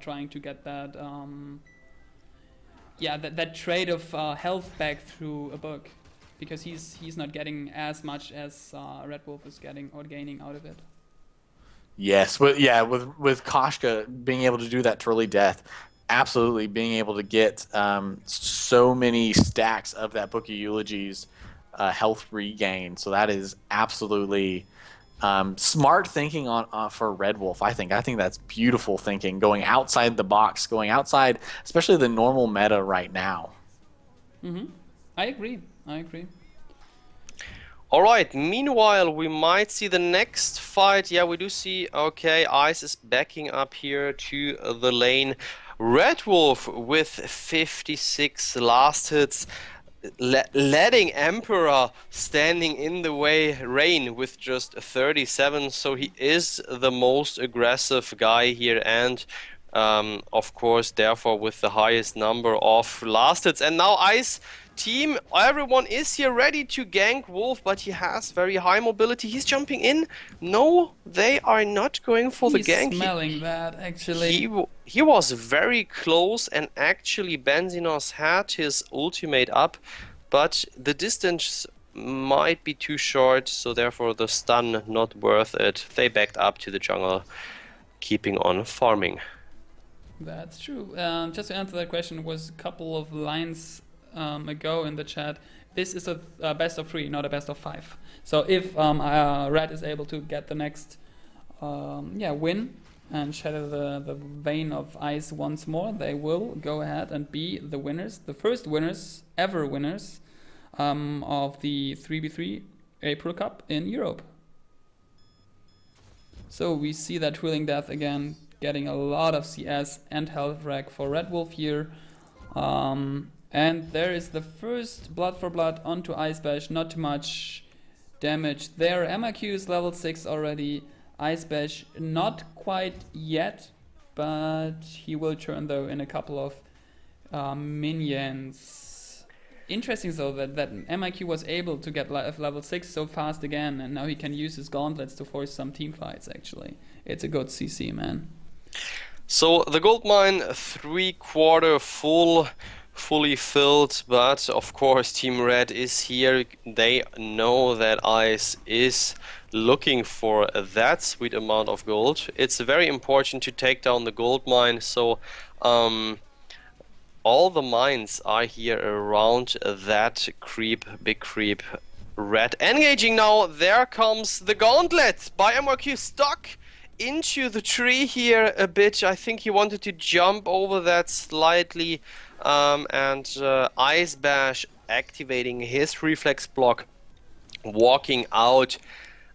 trying to get that that trade of health back through a book, because he's not getting as much as Red Wolf is getting or gaining out of it. Yes, with Koshka being able to do that to early death, absolutely being able to get so many stacks of that Book of Eulogies health regain. So that is absolutely smart thinking on for Red Wolf. I think that's beautiful thinking, going outside the box, going outside, especially the normal meta right now. Mm-hmm. I agree. Alright, meanwhile, we might see the next fight. Yeah, we do see, okay, Ice is backing up here to the lane. Red Wolf with 56 last hits, letting Emperor standing in the way reign with just 37. So he is the most aggressive guy here, and of course, therefore, with the highest number of last hits. And now Ice team, everyone is here ready to gank Wolf, but he has very high mobility. He's jumping in. No, they are not going for the gank. He's smelling that, actually. He was very close, and actually Benzinos had his ultimate up, but the distance might be too short, so therefore the stun not worth it. They backed up to the jungle, keeping on farming. That's true. Just to answer that question, was a couple of lines ago in the chat. This is a best of 3, not a best of 5. So if Red is able to get the next win and shatter the vein of Ice once more, they will go ahead and be the winners, the first winners, ever winners of the 3v3 April Cup in Europe. So we see that Twilling Death again, getting a lot of CS and health reg for Red Wolf here. And there is the first Blood for Blood onto Ice Bash, not too much damage there. MRQ is level 6 already, Ice Bash not quite yet, but he will turn though in a couple of minions. Interesting though that MIQ was able to get level 6 so fast again, and now he can use his gauntlets to force some team fights actually. It's a good CC, man. So the gold mine 3/4 full, fully filled, but of course Team Red is here. They know that Ice is looking for that sweet amount of gold. It's very important to take down the gold mine, so all the mines are here around that creep, big creep. Red engaging now. There comes the gauntlet by MRQ, stuck into the tree here a bit. I think he wanted to jump over that slightly, and Ice Bash activating his reflex block, walking out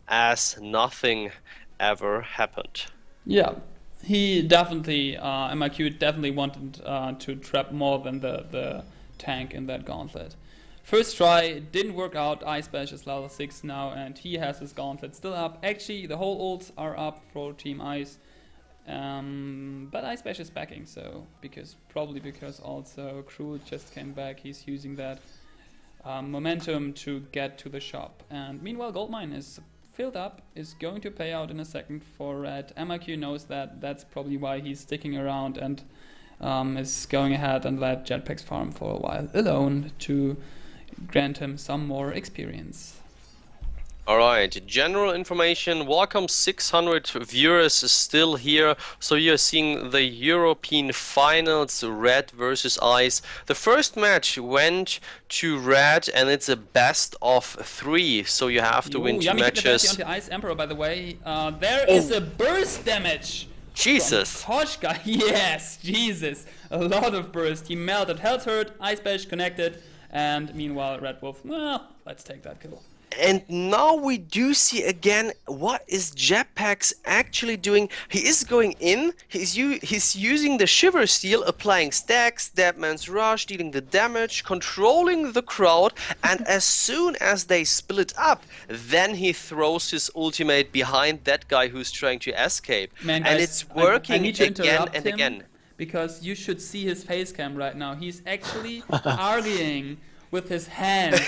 as nothing ever happened. Yeah, he definitely, MIQ definitely wanted to trap more than the tank in that gauntlet. First try, didn't work out. Ice Bash is level 6 now, and he has his gauntlet still up. Actually, the whole ults are up for Team Ice, but Ice Bash is backing, so probably because also Cruel just came back. He's using that momentum to get to the shop. And meanwhile, Goldmine is filled up, is going to pay out in a second for Red. MIQ knows that. That's probably why he's sticking around and is going ahead and let Jetpacks farm for a while alone to grant him some more experience. Alright, general information. Welcome 600 viewers is still here. So you're seeing the European finals, Red versus Ice. The first match went to Red, and it's a best of 3. So you have to win 2 matches. On the Ice Emperor, by the way. There is a burst damage. Jesus. Koshka, yes, Jesus. A lot of burst. He melted. Health hurt, Ice Bash connected. And meanwhile, Red Wolf, well, let's take that kill. And now we do see again what is Jetpacks actually doing. He is going in, he's using the Shiver Steel, applying stacks, Deadman's Rush, dealing the damage, controlling the crowd, and as soon as they split up, then he throws his ultimate behind that guy who's trying to escape. Man, guys, and it's working again and again. Because you should see his face cam right now. He's actually arguing with his hands,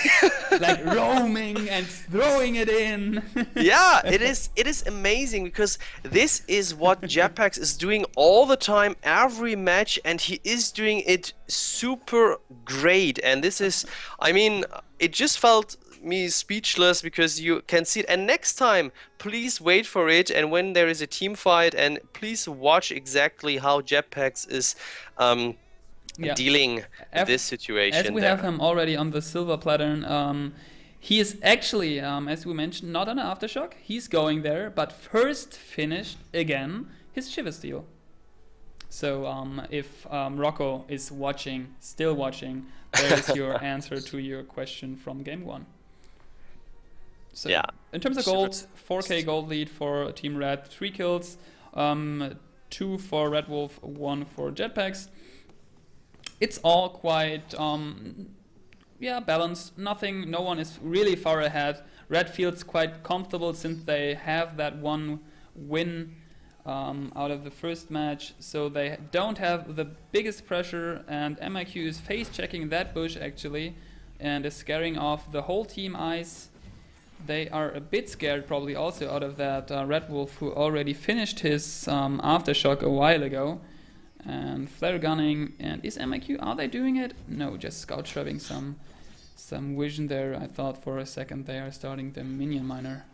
like roaming and throwing it in. Yeah, it is amazing because this is what Jetpacks is doing all the time, every match, and he is doing it super great. And this is, I mean, it just felt me speechless because you can see it. And next time, please wait for it, and when there is a team fight, and please watch exactly how Jetpacks is dealing this situation. As we have him already on the silver platter, he is actually, as we mentioned, not on an aftershock. He's going there, but first finished again his Shiver Steel. So if Rocco is watching, still watching, there is your answer to your question from game 1. So yeah. In terms of gold, 4k gold lead for Team Red, 3 kills, 2 for Red Wolf, 1 for Jetpacks. It's all quite balanced. No one is really far ahead. Red feels quite comfortable since they have that one win out of the first match, so they don't have the biggest pressure, and MIQ is face checking that bush actually and is scaring off the whole team Ice. They are a bit scared probably also out of that Red Wolf, who already finished his aftershock a while ago. And flare gunning, and is MIQ, are they doing it? No, just scout trapping some vision there. I thought for a second they are starting the minion miner.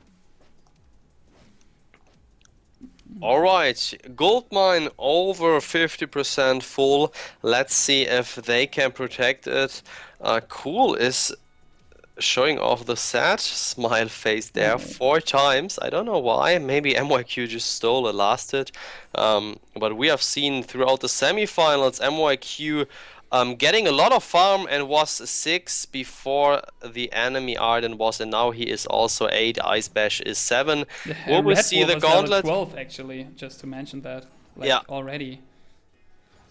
Alright, gold mine over 50% full. Let's see if they can protect it. Cool is showing off the sad smile face there 4 times. I don't know why. Maybe MYQ just stole a last hit. But we have seen throughout the semifinals MYQ getting a lot of farm and was 6 before the enemy Arden was, and now he is also 8. Ice Bash is 7. Will we see the gauntlet? 12 actually, just to mention that. Already.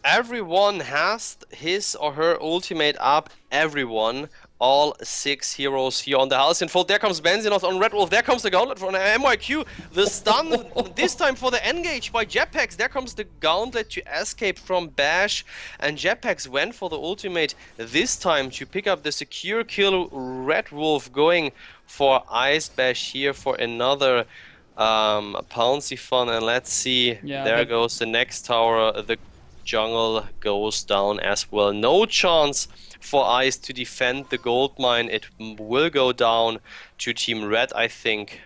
Everyone has his or her ultimate up. Everyone. All 6 heroes here on the Halcyon Fold. There comes Benzinov on Red Wolf. There comes the Gauntlet from MYQ. The stun, this time for the Engage by Jetpacks. There comes the Gauntlet to escape from Bash. And Jetpacks went for the ultimate this time to pick up the secure kill. Red Wolf going for Ice Bash here for another Pouncy Fun. And let's see, there goes the next tower. The jungle goes down as well. No chance for Ice to defend the gold mine. It will go down to Team Red, I think.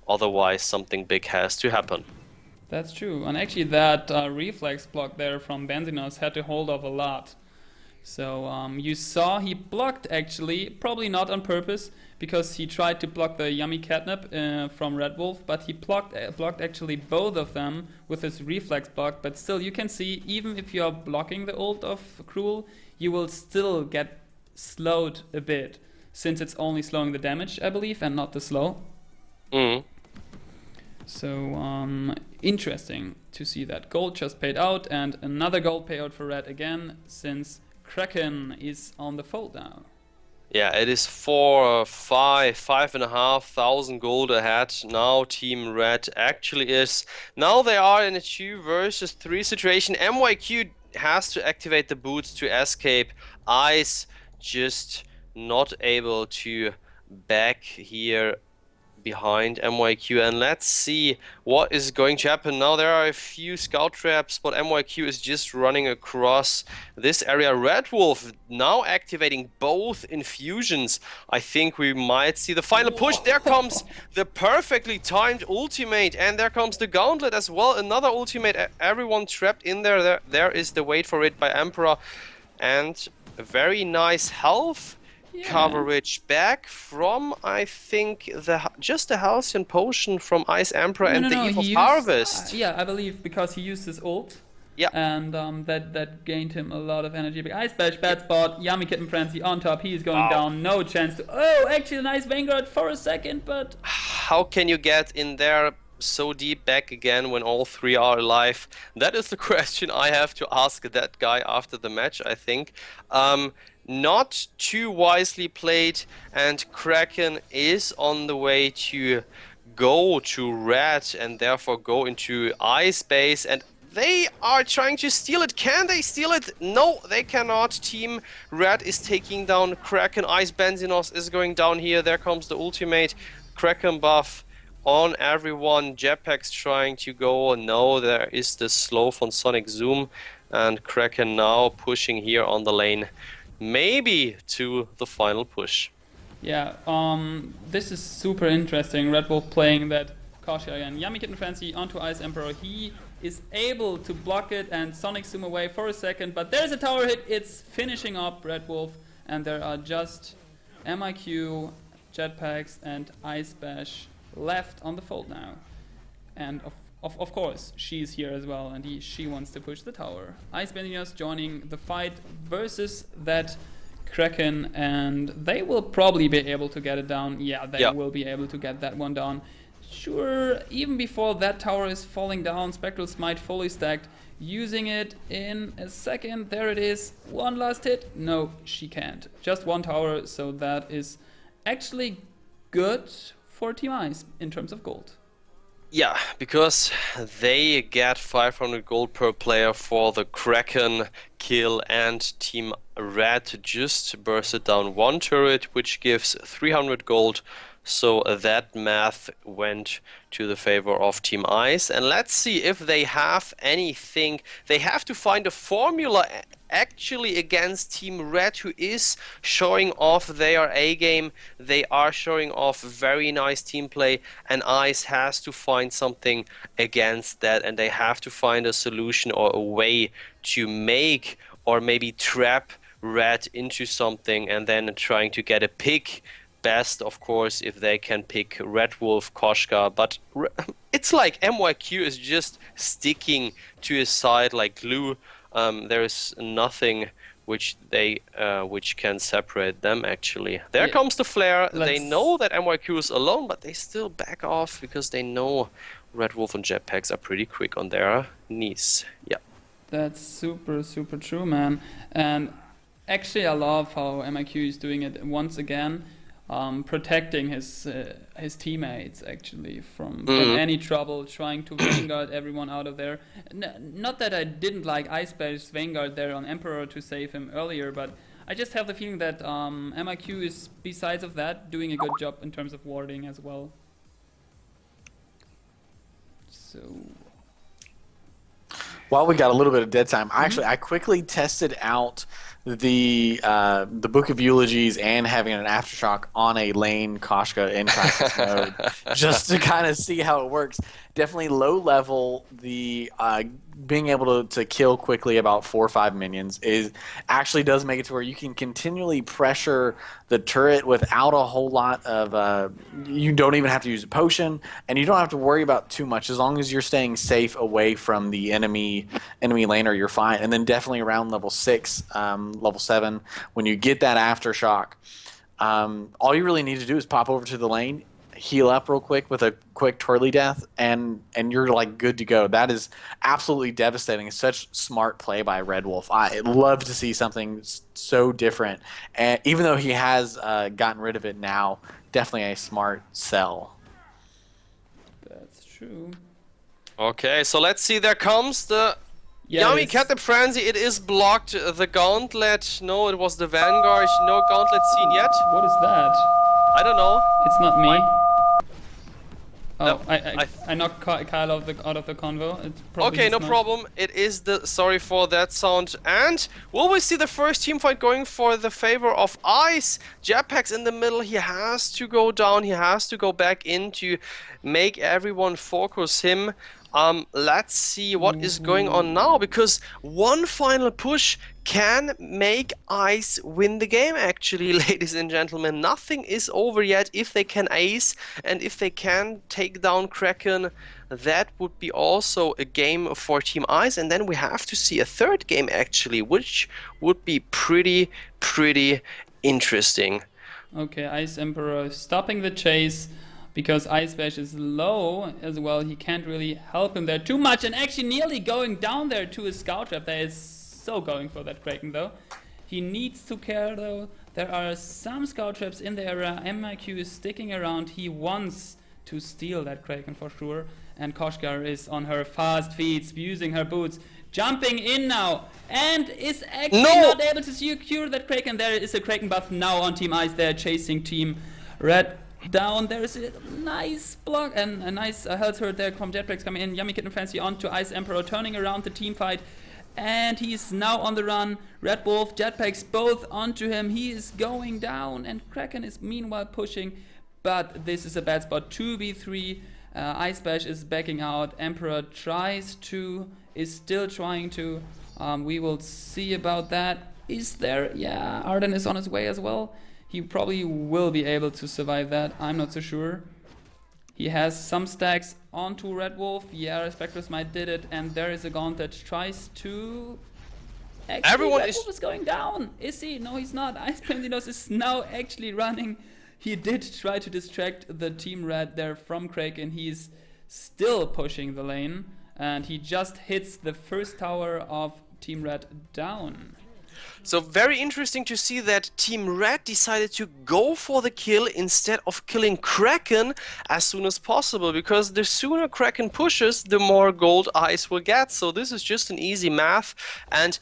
Otherwise, something big has to happen. That's true. And actually that reflex block there from Benzinos had to hold off a lot. So you saw he blocked actually, probably not on purpose, because he tried to block the Yummy Catnip from Red Wolf, but he blocked actually both of them with his reflex block. But still, you can see, even if you are blocking the ult of Cruel, you will still get slowed a bit, since it's only slowing the damage, I believe, and not the slow. So interesting to see that gold just paid out, and another gold payout for Red again, since Kraken is on the fold now. Yeah, it is 4, 5.5 thousand gold ahead. Now Team Red actually is. Now they are in a 2 versus 3 situation. MYQ has to activate the boots to escape. Ice just not able to back here behind MYQ, and let's see what is going to happen. Now there are a few scout traps, but MYQ is just running across this area. Red Wolf now activating both infusions. I think we might see the final push. There comes the perfectly timed ultimate, and there comes the gauntlet as well. Another ultimate, everyone trapped in there. There is the wait for it by Emperor, and a very nice health coverage back from, I think, just the Halcyon Potion from Ice Emperor and the Eve of Harvest. Yeah, I believe because he used his ult. Yeah. And that gained him a lot of energy. But Ice Bash, bad spot. Yummy Kitten Frenzy on top. He is going down. No chance to. Oh, actually, a nice Vanguard for a second, but. How can you get in there so deep back again when all 3 are alive? That is the question I have to ask that guy after the match, I think. Not too wisely played, and Kraken is on the way to go to Red and therefore go into Ice Base, and They are trying to steal it. Can they steal it? No, they cannot. Team Red is taking down Kraken. Ice Benzinos is going down here. There comes the ultimate. Kraken buff on everyone. Jetpacks trying to go. No, there is the slow from Sonic Zoom. And Kraken now pushing here on the lane. Maybe to the final push. Yeah, this is super interesting. Red Wolf playing that Koshka again. Yummy Kitten Fancy onto Ice Emperor. He is able to block it and Sonic Zoom away for a second, but there's a tower hit. It's finishing up Red Wolf, and there are just MIQ, Jetpacks, and Ice Bash left on the fold now. And of course, she's here as well, and she wants to push the tower. Ice Bendinos joining the fight versus that Kraken, and they will probably be able to get it down. Yeah, they will be able to get that one down. Sure, even before that tower is falling down, Spectral Smite fully stacked, using it in a second. There it is, one last hit. No, she can't. Just one tower, so that is actually good for Team Ice in terms of gold. Yeah, because they get 500 gold per player for the Kraken kill, and Team Red just bursted down one turret, which gives 300 gold. So that math went to the favor of Team Ice. And let's see if they have anything. They have to find a formula actually against Team Red, who is showing off their A game. They are showing off very nice team play, and Ice has to find something against that, and they have to find a solution or a way to make or maybe trap Red into something, and then trying to get a pick. Best, of course, if they can pick Red Wolf, Koshka, but it's like MYQ is just sticking to his side like glue. There is nothing which can separate them actually. There comes the flare. They know that MYQ is alone, but they still back off because they know Red Wolf and Jetpacks are pretty quick on their knees. Yeah. That's super true, man. And actually I love how MIQ is doing it once again. Protecting his teammates actually from any trouble, trying to Vanguard everyone out of there. Not that I didn't like Ice Bash Vanguard there on Emperor to save him earlier, but I just have the feeling that MIQ is, besides of that, doing a good job in terms of warding as well. So while we got a little bit of dead time, I quickly tested out the Book of Eulogies and having an Aftershock on a lane Koshka in practice mode, just to kind of see how it works. Definitely low level. The being able to kill quickly about 4 or 5 minions actually does make it to where you can continually pressure the turret without a whole lot of you don't even have to use a potion, and you don't have to worry about too much as long as you're staying safe away from the enemy laner. You're fine. And then definitely around level 6, level 7, when you get that Aftershock, all you really need to do is pop over to the lane, heal up real quick with a quick twirly death, and you're like good to go. That is absolutely devastating. It's such smart play by Red Wolf. I love to see something so different, and even though he has gotten rid of it now, definitely a smart sell. that's true. Okay, so let's see. There comes the Yummy Cat Frenzy. It is blocked. The Gauntlet. No, it was the Vanguard. No Gauntlet seen yet. What is that? I don't know. It's not me. Oh, No, I knocked Kyle out of the convo. It's probably Okay, no not. problem. It is the... Sorry for that sound. And will we see the first team fight going for the favor of Ice? Jetpack's in the middle. He has to go down. He has to go back in to make everyone focus him. Let's see what is going on now, because one final push can make Ice win the game actually, ladies and gentlemen. Nothing is over yet. If they can ace and if they can take down Kraken, that would be also a game for Team Ice, and then we have to see a third game actually, which would be pretty interesting. Okay, Ice Emperor stopping the chase because Ice Bash is low as well. He can't really help him there too much, and actually nearly going down there to a Scout Trap. There is so going for that Kraken though. He needs to care though. There are some Scout Traps in the area. MIQ is sticking around. He wants to steal that Kraken for sure. and Koshka is on her fast feet, using her boots, jumping in now, and is actually not able to secure that Kraken. There is a Kraken buff now on Team Ice. They're chasing Team Red down. There is a nice block and a nice health hurt there from Jetpacks coming in. Yummy Kitten Fancy onto Ice Emperor, turning around the team fight. And he's now on the run. Red Wolf, Jetpacks both onto him. He is going down, and Kraken is meanwhile pushing. But this is a bad spot. 2v3. Ice Bash is backing out. Emperor is still trying to. We will see about that. Is there? Yeah, Arden is on his way as well. He probably will be able to survive that. I'm not so sure. He has some stacks onto Red Wolf. Yeah, Spectre's Might did it, and there is a Gaunt that tries to. Actually, Red Wolf is going down. Is he? No, he's not. Ice Penzinos is now actually running. He did try to distract the Team Red there from Kraken. He's still pushing the lane, and he just hits the first tower of Team Red down. So very interesting to see that Team Red decided to go for the kill instead of killing Kraken as soon as possible, because the sooner Kraken pushes, the more gold Ice will get. So this is just an easy math, and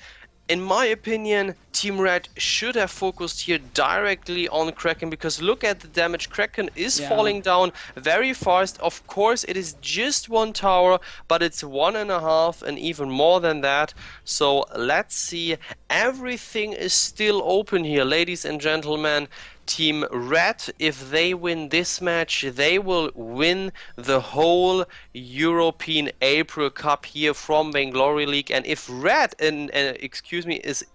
in my opinion, Team Red should have focused here directly on Kraken, because look at the damage. Kraken is falling down very fast. Of course, it is just one tower, but it's 1.5 and even more than that. So let's see. Everything is still open here, ladies and gentlemen. Team Red, if they win this match, they will win the whole European April Cup here from Vainglory League. And if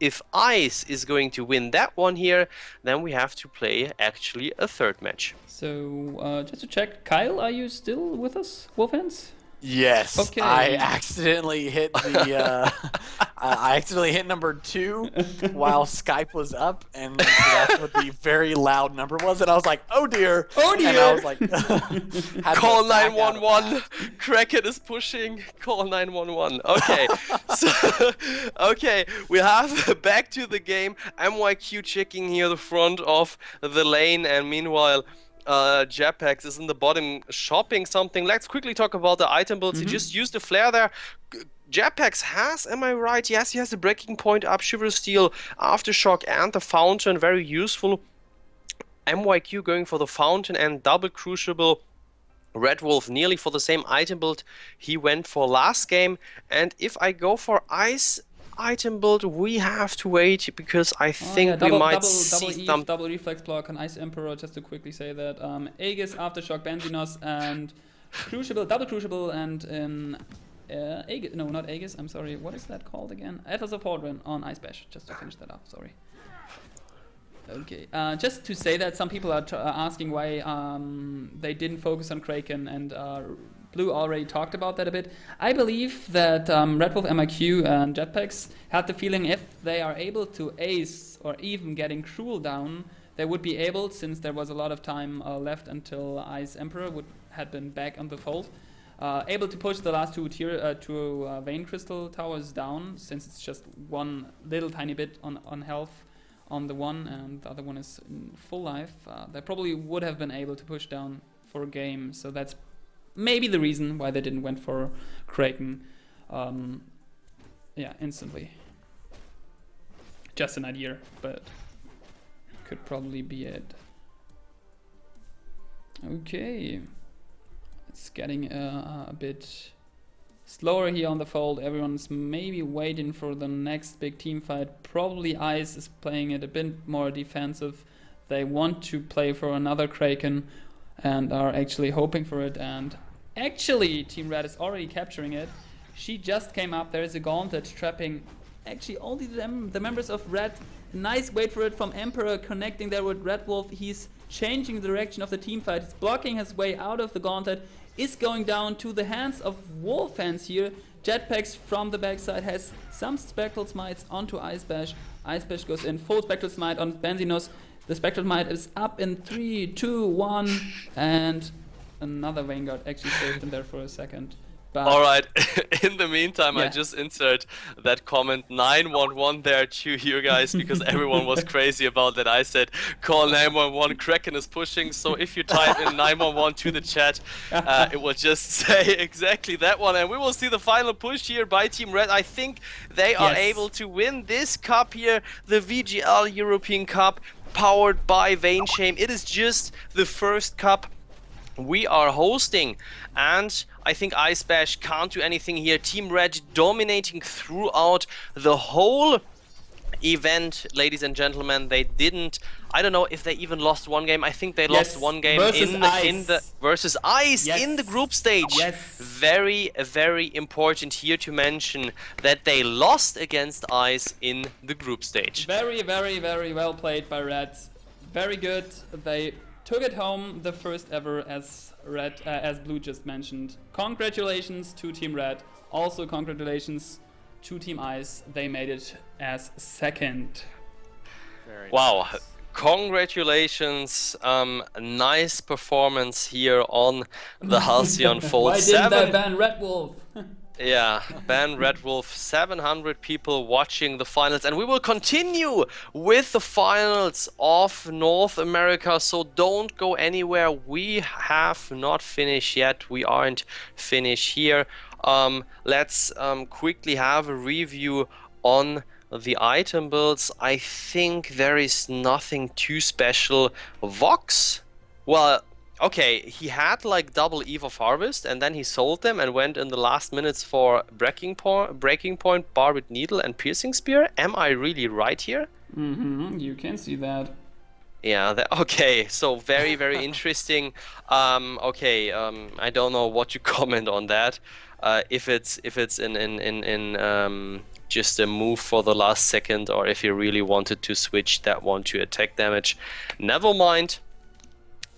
if Ice is going to win that one here, then we have to play actually a third match. So just to check, Kyle, are you still with us, Wolfhands? Yes. Okay. I accidentally hit the I accidentally hit number 2 while Skype was up, and that's what the very loud number was, and I was like, oh dear. Oh dear. And I was like, call 911. Kraken is pushing. Call 911. Okay. Okay, we have back to the game. MYQ checking here the front of the lane, and meanwhile Jetpacks is in the bottom shopping something. Let's quickly talk about the item builds. He just used the flare there. Jetpacks has, am I right? Yes, he has the breaking point up, Shiver Steel, Aftershock, and the Fountain. Very useful. MYQ going for the Fountain and double Crucible. Red Wolf nearly for the same item build he went for last game. And if I go for Ice item build, we have to wait, because I think we might see some double reflex block on Ice Emperor, just to quickly say that. Aegis, Aftershock, Benzinos, and Crucible, double Crucible, and Aegis, no, not Aegis, I'm sorry, what is that called again? Atlas of Hordren on Ice Bash, just to finish that up, sorry. Okay, just to say that some people are asking why they didn't focus on Kraken, and Blue already talked about that a bit. I believe that Red Wolf, MIQ, and Jetpacks had the feeling if they are able to ace or even getting Cruel down, they would be able, since there was a lot of time left until Ice Emperor had been back on the fold, able to push the last two Vein Crystal towers down, since it's just one little tiny bit on health on the one, and the other one is in full life. They probably would have been able to push down for a game, so that's maybe the reason why they didn't went for Kraken. Yeah, instantly. Just an idea, but could probably be it. Okay, it's getting a bit slower here on the fold. Everyone's maybe waiting for the next big team fight. Probably Ice is playing it a bit more defensive. They want to play for another Kraken and are actually hoping for it, and actually Team Red is already capturing it. She just came up. There is a gauntlet trapping actually only the members of Red. Nice wait for it from Emperor, connecting there with Red Wolf. He's changing the direction of the team fight. He's blocking his way out of the gauntlet. Is going down to the hands of Wolfhands here. Jetpacks from the backside has some Spectral Smites onto Ice Bash. Ice Bash goes in, full Spectral Smite on Benzinos. The Spectral Smite is up in 3, 2, 1, and another Vanguard actually saved him there for a second. But All right. In the meantime, I Yeah. just insert that comment 911 there to you guys because everyone was crazy about that. I said call 911. Kraken is pushing. So if you type in 911 to the chat, it will just say exactly that one, and we will see the final push here by Team Red. I think they are Yes. able to win this cup here, the VGL European Cup, powered by Vayne Shame. It is just the first cup we are hosting, and I think Ice Bash can't do anything here. Team Red dominating throughout the whole event, ladies and gentlemen. They didn't, I don't know if they even lost one game. I think they lost Yes, one game versus in Ice. the versus Ice Yes. in the group stage. Yes. Very, very important here to mention that they lost against Ice in the group stage. very, very, very well played by Red. Very good. They took it home, the first ever, as as Blue just mentioned. Congratulations to Team Red. Also congratulations to Team Ice. They made it as second. Very Wow. nice. Congratulations, nice performance here on the Halcyon Fold. Why didn't they ban Red Wolf? Yeah, ban Red Wolf, 700 people watching the finals, and we will continue with the finals of North America, so don't go anywhere. We have not finished yet, we aren't finished here. Let's quickly have a review on the item builds. I think there is nothing too special. Vox, well, okay, he had like double Eve of Harvest, and then he sold them and went in the last minutes for Breaking Point, Barbed Needle, and Piercing Spear. Am I really right here? You can see that. Yeah, okay, so very, very interesting. Okay, I don't know what to comment on that. If it's in just a move for the last second, or if he really wanted to switch that one to attack damage. Never mind.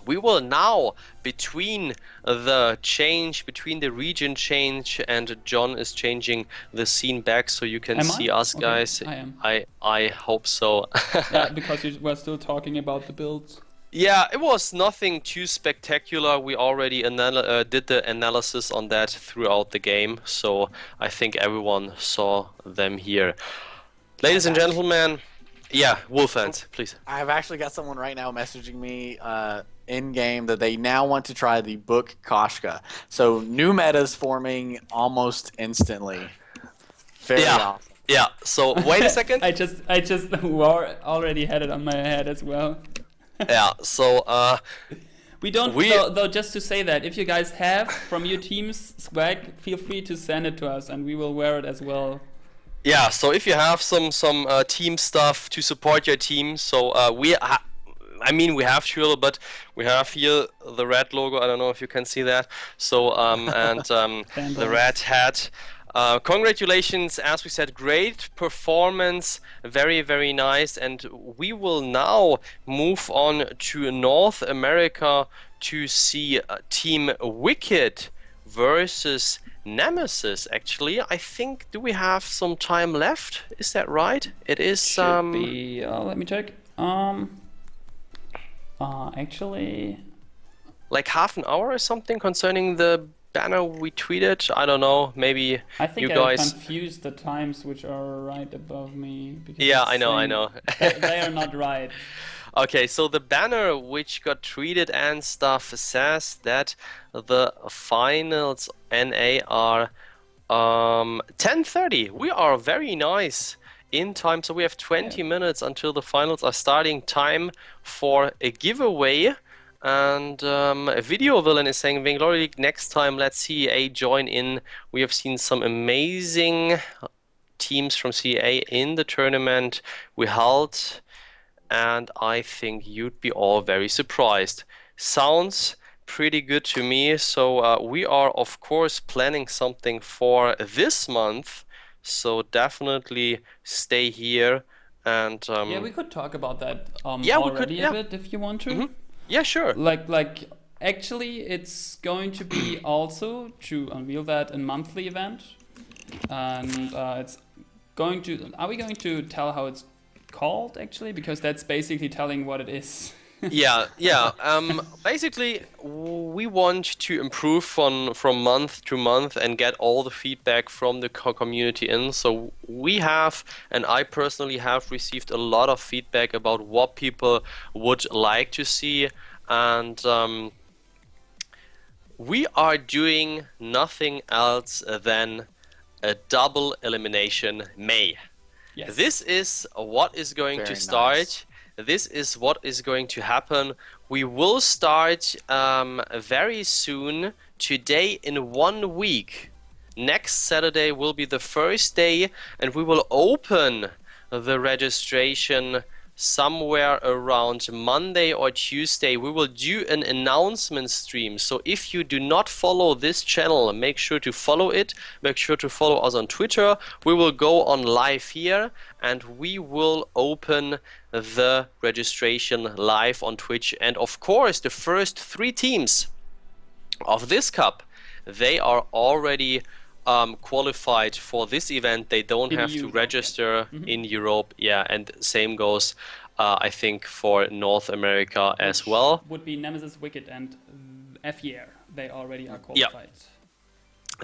We will now, between the region change, and John is changing the scene back so you can Am see I? us, Okay, guys. I am. I hope so. Yeah, because you were still talking about the builds. Yeah, it was nothing too spectacular. We already did the analysis on that throughout the game, so I think everyone saw them here. Ladies and gentlemen, yeah, Wolf fans, please. I've actually got someone right now messaging me in game that they now want to try the book Koshka. So new metas forming almost instantly. Very awesome. Yeah. So wait a second. I just already had it on my head as well. Yeah. So We don't, though, just to say that, if you guys have from your team's swag, feel free to send it to us and we will wear it as well. yeah. So if you have some team stuff to support your team, so I mean, we have Shrill, but we have here the red logo. I don't know if you can see that. So and the red hat. Congratulations, as we said, great performance, very, very nice, and we will now move on to North America to see Team Wicked versus Nemesis. Actually, I think, do we have some time left? Is that right? It is. Should be. Let me check. Actually, like half an hour or something concerning the banner we tweeted. I don't know. Maybe I think you I guys. confused the times which are right above me. Because Yeah, it's I know. saying they are not right. Okay, so the banner which got tweeted and stuff says that the finals NA are 10:30. We are very nice in time, so we have 20 minutes until the finals are starting. Time for a giveaway. And a video villain is saying, Vainglory League, next time let's CEA join in. We have seen some amazing teams from CEA in the tournament we held, and I think you'd be all very surprised. Sounds pretty good to me. So we are, of course, planning something for this month. So definitely stay here. And yeah, we could talk about that yeah, we already could, yeah. a bit if you want to. Mhm. Yeah, sure. Like actually, it's going to be also to unveil that in monthly event, and it's going to. Are we going to tell how it's called actually? Because that's basically telling what it is. Yeah. Basically, we want to improve from month to month and get all the feedback from the community in. So we have, and I personally have received a lot of feedback about what people would like to see, and we are doing nothing else than a double elimination May. Yes. This is what is going to Very start. nice. This is what is going to happen. We will start very soon. Today, in 1 week. Next Saturday will be the first day, and we will open the registration somewhere around Monday or Tuesday. We will do an announcement stream. So if you do not follow this channel, make sure to follow it. Make sure to follow us on Twitter. We will go on live here, and we will open the registration live on Twitch. And of course, the first 3 teams of this cup, they are already qualified for this event. They don't In have to Europe, register in Europe. Yeah, and same goes, I think, for North America as well. Would be Nemesis, Wicked, and FER. They already are qualified.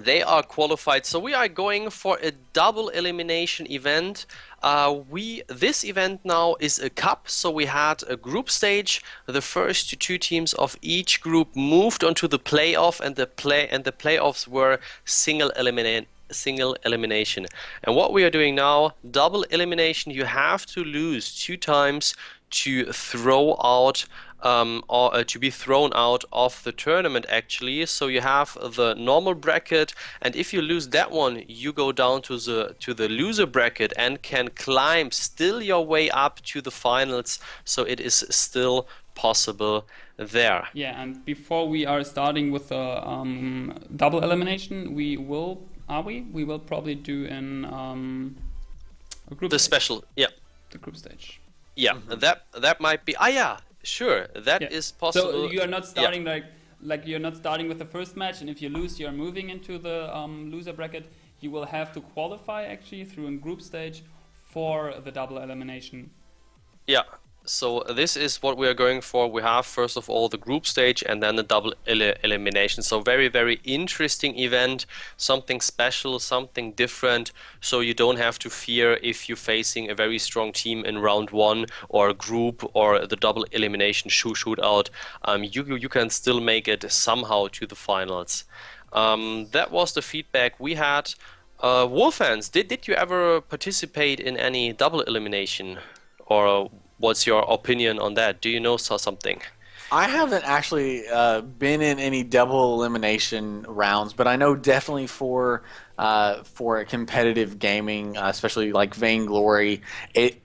They are qualified, so we are going for a double elimination event. This event now is a cup, so we had a group stage. The first 2 teams of each group moved onto the playoff, and the playoffs were single elimination. And what we are doing now, double elimination, you have to lose 2 times to throw out or to be thrown out of the tournament, actually. So you have the normal bracket, and if you lose that one, you go down to the loser bracket and can climb still your way up to the finals. So it is still possible there. Yeah, and before we are starting with the double elimination, we will probably do in a group The stage. special, yeah. The group stage. Yeah, that might be. Yeah, sure, that is possible. So you are not starting like you're not starting with the first match, and if you lose, you're moving into the loser bracket. You will have to qualify actually through a group stage for the double elimination. Yeah. So this is what we are going for. We have first of all the group stage and then the double elimination. So very, very interesting event, something special, something different. So you don't have to fear if you're facing a very strong team in round 1 or a group or the double elimination shootout. You can still make it somehow to the finals. That was the feedback we had. Wolfans, did you ever participate in any double elimination, or what's your opinion on that? Do you know something? I haven't actually been in any double elimination rounds, but I know definitely for competitive gaming, especially like Vainglory,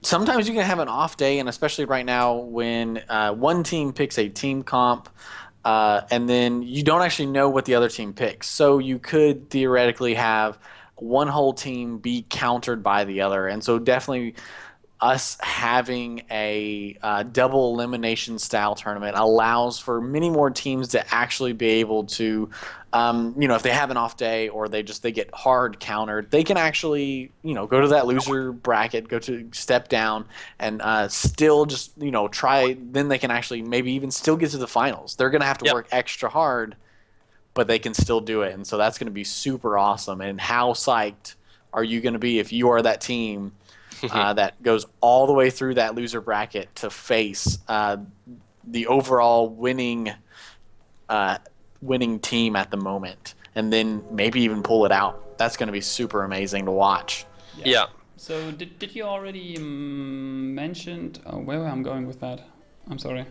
sometimes you can have an off day, and especially right now when one team picks a team comp, and then you don't actually know what the other team picks. So you could theoretically have one whole team be countered by the other, and so definitely us having a double elimination style tournament allows for many more teams to actually be able to, if they have an off day or they get hard countered, they can actually, go to that loser bracket, go to step down, and still just, try. Then they can actually maybe even still get to the finals. They're going to have to work extra hard, but they can still do it. And so that's going to be super awesome. And how psyched are you going to be if you are that team that goes all the way through that loser bracket to face the overall winning team at the moment, and then maybe even pull it out? That's going to be super amazing to watch. Yeah. So did you already mention where I'm going with that? I'm sorry,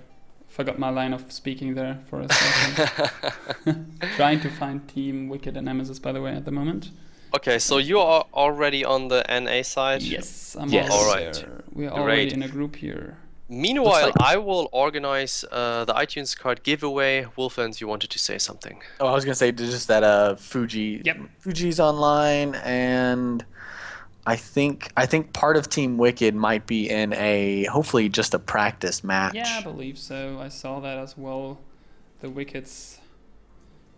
forgot my line of speaking there for a second. Trying to find Team Wicked and Nemesis, by the way, at the moment. Okay, so you are already on the NA side? Yes, I'm Yes. already Alright. there. We are already in a group here. Meanwhile, I will organize the iTunes card giveaway. Wolfens, you wanted to say something? Oh, I was gonna say just that Fuji. Yep. Fuji's online, and I think part of Team Wicked might be in hopefully just a practice match. Yeah, I believe so. I saw that as well. The Wickeds.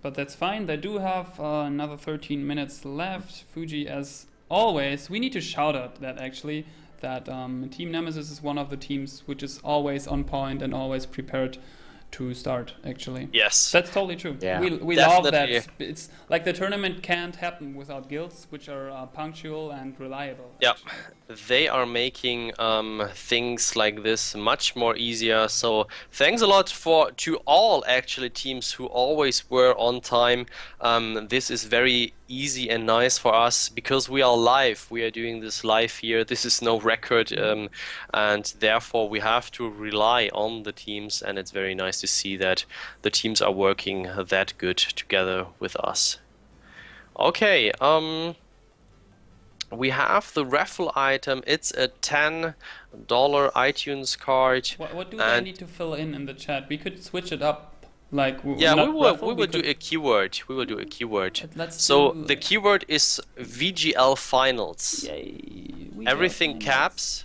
But that's fine. They do have another 13 minutes left. Fuji, as always, we need to shout out that actually that Team Nemesis is one of the teams which is always on point and always prepared to start, actually. Yes. That's totally true. Yeah. We love that. Definitely. It's like the tournament can't happen without guilds which are punctual and reliable. Yeah, they are making things like this much more easier. So thanks a lot to all actually teams who always were on time. This is very easy and nice for us because we are live. We are doing this live here. This is no record, and therefore we have to rely on the teams. And it's very nice to see that the teams are working that good together with us. Okay. We have the raffle item. It's a $10 iTunes card. What do they need to fill in the chat? We could switch it up. Like we not will raffle, we will do a keyword. We will do a keyword. Let's So do, the keyword is VGL finals. Yay, we Everything got caps,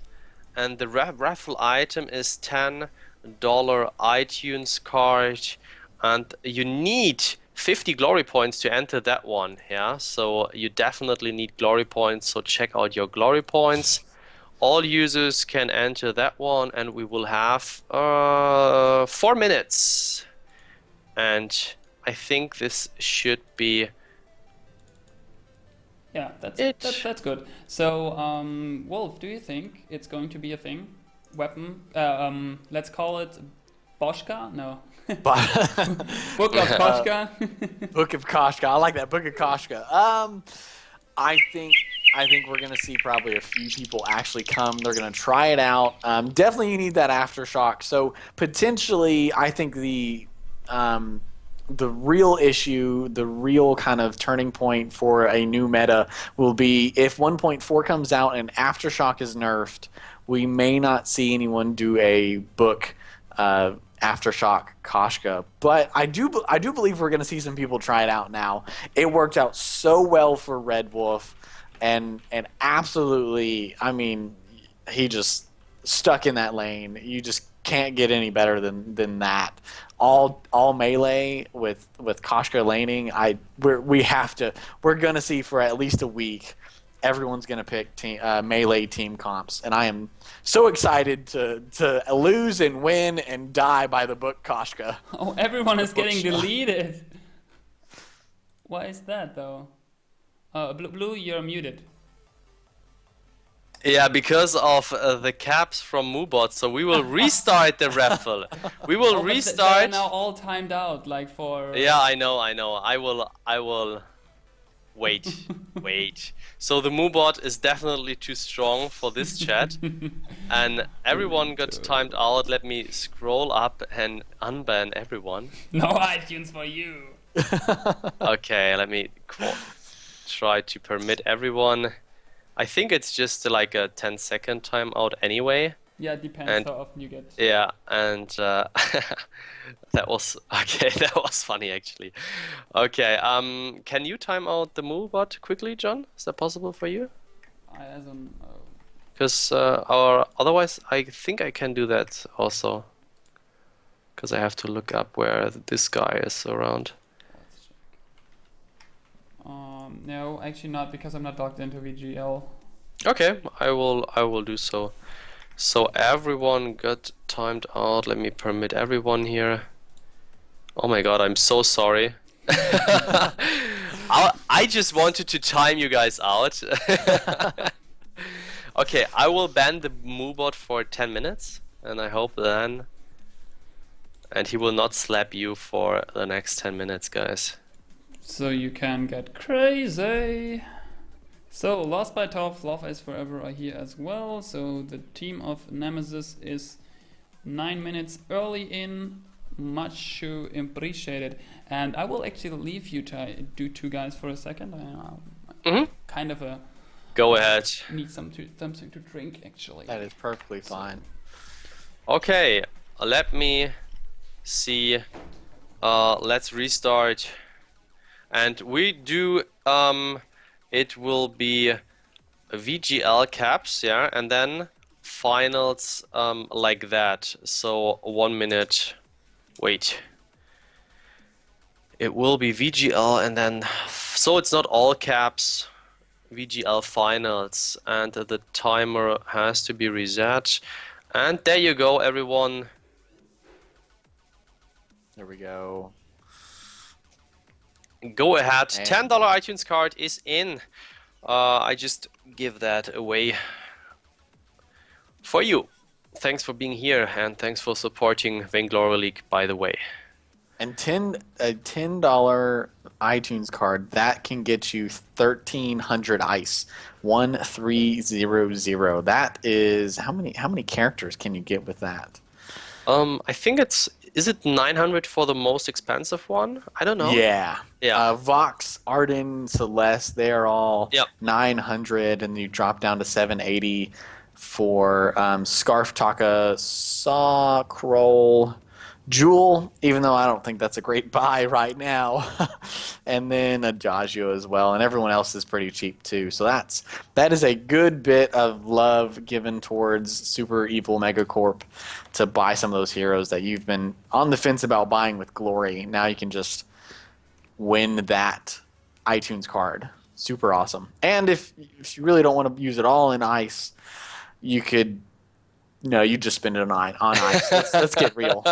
and the raffle item is $10 iTunes card, and you need 50 glory points to enter that one. Yeah, so you definitely need glory points. So check out your glory points. All users can enter that one, and we will have 4 minutes. And I think this should be. Yeah, that's good. So, Wolf, do you think it's going to be a thing? Weapon? Let's call it Boschka? No. Book of Koshka? Book of Koshka. I like that. Book of Koshka. I think we're gonna see probably a few people actually come. They're gonna try it out. Definitely, you need that aftershock. So potentially, I think the real issue, the real kind of turning point for a new meta will be if 1.4 comes out and aftershock is nerfed. We may not see anyone do a book. Aftershock Koshka, but I do believe we're going to see some people try it out now. It worked out so well for Red Wolf, and absolutely, I mean, he just stuck in that lane. You just can't get any better than that. All melee with Koshka laning. We're going to see for at least a week. Everyone's going to pick melee team comps, and I am so excited to lose and win and die by the book Koshka. Oh, everyone is getting deleted. Why is that, though? Blue, you're muted. Yeah, because of the caps from Moobot, so we will restart the raffle. We will restart. They're now all timed out, like for. Yeah, I know. I will. Wait. So the Moobot is definitely too strong for this chat, and everyone got timed out. Let me scroll up and unban everyone. No iTunes for you. Okay, let me try to permit everyone. I think it's just like a 10-second timeout anyway. Yeah, it depends how often you get. Yeah, and that was okay. That was funny actually. Okay, can you time out the Moobot quickly, John? Is that possible for you? I don't know. Because otherwise, I think I can do that also. Because I have to look up where this guy is around. Let's check. No, actually not, because I'm not logged into VGL. Okay, I will do so. So everyone got timed out. Let me permit everyone here. Oh my god, I'm so sorry. I just wanted to time you guys out. Okay, I will ban the Moobot for 10 minutes, and I hope then... And he will not slap you for the next 10 minutes, guys. So you can get crazy. So, Lost by Top, Love is Forever are here as well. So the team of Nemesis is 9 minutes early in. Much appreciated. And I will actually leave you two guys for a second. Kind of a... Go ahead. Need something to drink, actually. That is perfectly fine. Okay, let me see. Let's restart. And we do... it will be VGL caps, yeah, and then finals like that. So 1 minute. Wait. It will be VGL and then... So it's not all caps. VGL finals, and the timer has to be reset. And there you go, everyone. There we go. Go ahead. And- $10 iTunes card is in. I just give that away for you. Thanks for being here, and thanks for supporting Vainglory League, by the way. And a $10 iTunes card that can get you 1,300 ice, 1300. That is how many characters can you get with that? I think is it 900 for the most expensive one? I don't know. Yeah. Yeah. Vox, Arden, Celeste, they are all Yep. 900, and you drop down to 780 for Scarf Taka, Saw, Kroll, Jewel, even though I don't think that's a great buy right now, and then Adagio as well, and everyone else is pretty cheap too. So that is a good bit of love given towards Super Evil Megacorp to buy some of those heroes that you've been on the fence about buying with Glory. Now you can just win that iTunes card. Super awesome. And if you really don't want to use it all in ice, you could. No, you just spend it on ice. Let's get real.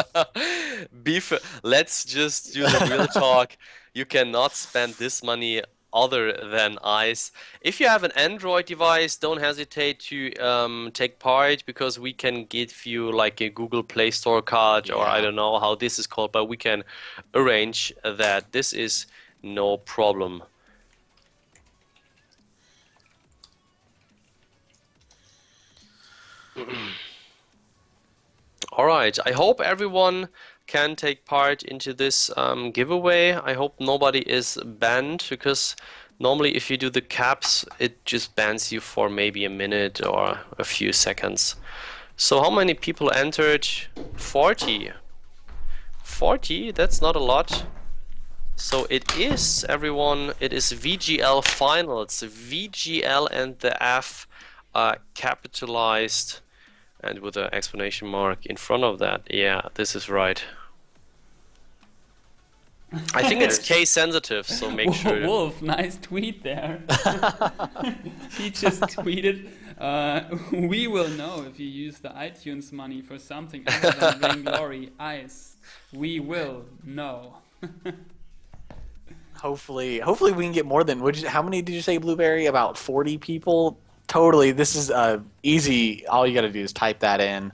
Let's just do the real talk. You cannot spend this money other than ice. If you have an Android device, don't hesitate to take part, because we can give you like a Google Play Store card, or I don't know how this is called, but we can arrange that. This is no problem. All right, I hope everyone can take part into this giveaway. I hope nobody is banned, because normally if you do the caps, it just bans you for maybe a minute or a few seconds. So how many people entered? 40. 40, that's not a lot. So it is, everyone, it is VGL finals. VGL and the F capitalized, and with an exclamation mark in front of that. Yeah, this is right. I think it's case sensitive, so make sure. Wolf, nice tweet there. He just tweeted, we will know if you use the iTunes money for something other than Vainglory Ice. We will know. Hopefully we can get more than. How many did you say, Blueberry? About 40 people. Totally. This is easy. All you got to do is type that in.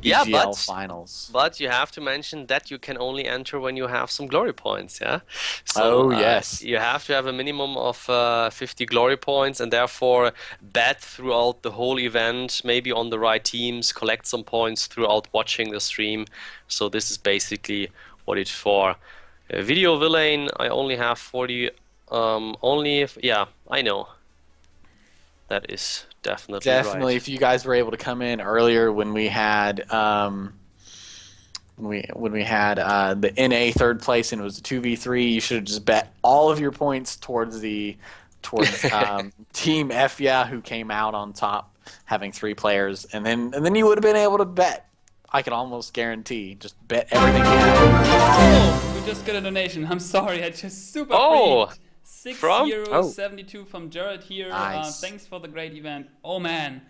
Yeah, VGL finals. But you have to mention that you can only enter when you have some glory points, yeah? So, yes. You have to have a minimum of 50 glory points, and therefore bet throughout the whole event, maybe on the right teams, collect some points throughout watching the stream. So this is basically what it's for. Video Villain, I only have 40. Yeah, I know. That is definitely right. If you guys were able to come in earlier when we had when we had the NA third place and it was a 2v3, you should have just bet all of your points towards Team F, who came out on top having 3 players, and then you would have been able to bet. I can almost guarantee, just bet everything you have. Oh, we just got a donation. I'm sorry, I just super freaked. €6.72 from Jared here. Nice. Thanks for the great event. Oh man,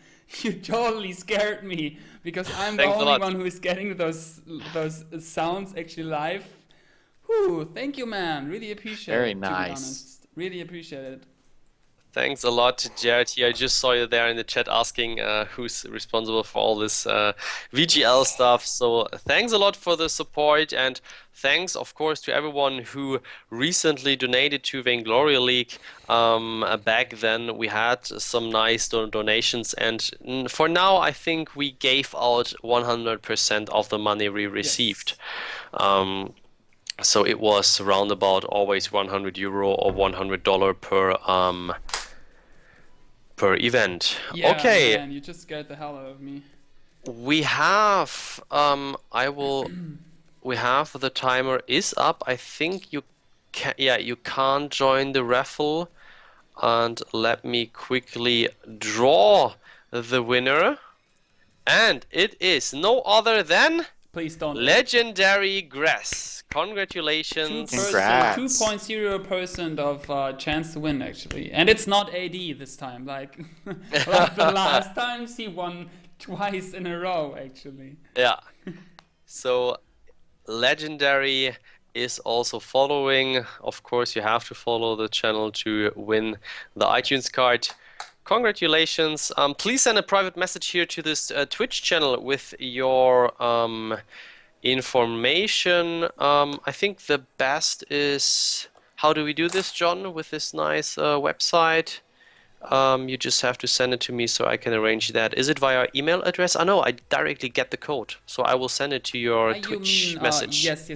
you totally scared me, because I'm the Thanks a only lot. one who is getting those sounds actually live. Whew, thank you, man. Really appreciate Very it. nice. To be honest. Really appreciate it. Thanks a lot, Jared here. I just saw you there in the chat asking who's responsible for all this VGL stuff. So thanks a lot for the support, and thanks, of course, to everyone who recently donated to Vainglory League. Back then, we had some nice donations, and for now, I think we gave out 100% of the money we received. Yes. So it was around about always €100 or $100 per event. Yeah, okay. Man, you just scared the hell out of me. We have we have the timer is up. I think you can't join the raffle, and let me quickly draw the winner, and it is no other than Please don't. Legendary Grass. Congratulations. 2.0% of chance to win, actually. And it's not AD this time. Like the last times, he won twice in a row, actually. Yeah. So, Legendary is also following. Of course, you have to follow the channel to win the iTunes card. Congratulations. Please send a private message here to this Twitch channel with your information. I think the best is, how do we do this, John, with this nice website? You just have to send it to me so I can arrange that. Is it via email address? I know I directly get the code, so I will send it to your Twitch message. Yes.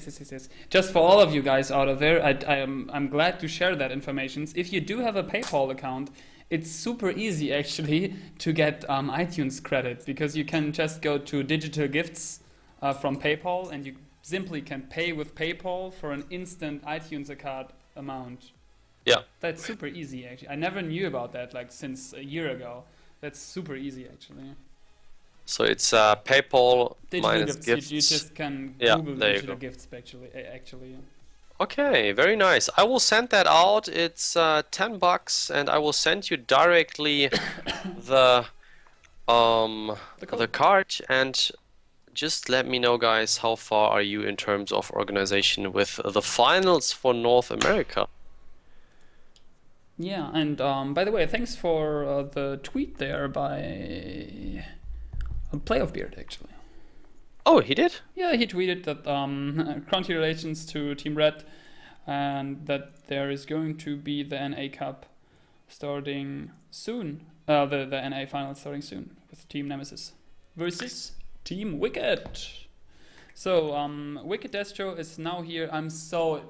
Just for all of you guys out of there, I'm glad to share that information. If you do have a PayPal account, it's super easy actually to get iTunes credit, because you can just go to digital gifts from PayPal, and you simply can pay with PayPal for an instant iTunes account amount. Yeah. That's super easy actually. I never knew about that like since a year ago. That's super easy actually. So it's PayPal Digital minus gifts. gifts. You just can Yeah, Google there you digital go. gifts actually. Okay, very nice. I will send that out. It's $10, and I will send you directly the card, and just let me know, guys, how far are you in terms of organization with the finals for North America? Yeah, and by the way, thanks for the tweet there by Playoff Beard actually. Oh, he did? Yeah, he tweeted that congratulations to Team Red, and that there is going to be the NA Cup starting soon. The NA Finals starting soon with Team Nemesis versus Team Wicked. So Wicked Destro is now here. I'm super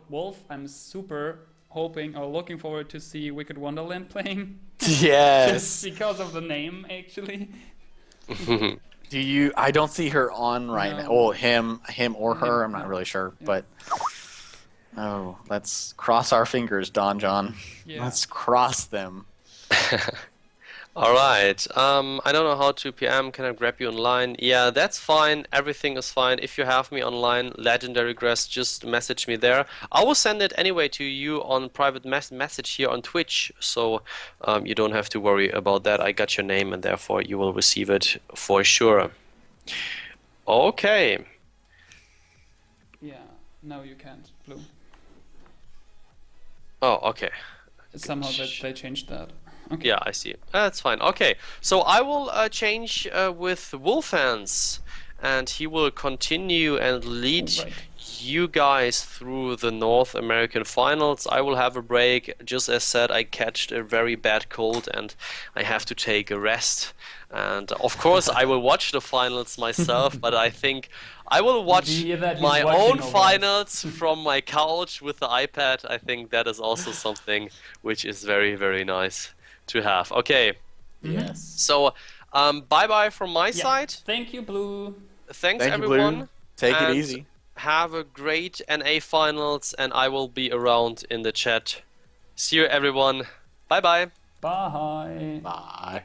hoping or looking forward to see Wicked Wonderland playing. Yes. Just because of the name, actually. I don't see her on right now. Well, him or her. I'm not really sure, but let's cross our fingers, DonJon. Yeah. Let's cross them. All right. I don't know how to PM. Can I grab you online? Yeah, that's fine. Everything is fine. If you have me online, Legendary Grass, just message me there. I will send it anyway to you on private message here on Twitch, so you don't have to worry about that. I got your name, and therefore you will receive it for sure. Okay. Yeah, no, you can't. Blue. Oh, okay. Somehow they changed that. Okay. Yeah, I see. That's fine. Okay, so I will change with Wolfans, and he will continue and lead you guys through the North American finals. I will have a break. Just as said, I catched a very bad cold and I have to take a rest. And of course, I will watch the finals myself, but I think I will watch my own finals from my couch with the iPad. I think that is also something which is very, very nice to have. Okay. Yes. So, bye-bye from my side. Thank you, Blue. Thanks, Thank everyone. you, Blue. Take it easy. Have a great NA finals, and I will be around in the chat. See you, everyone. Bye-bye. Bye. Bye.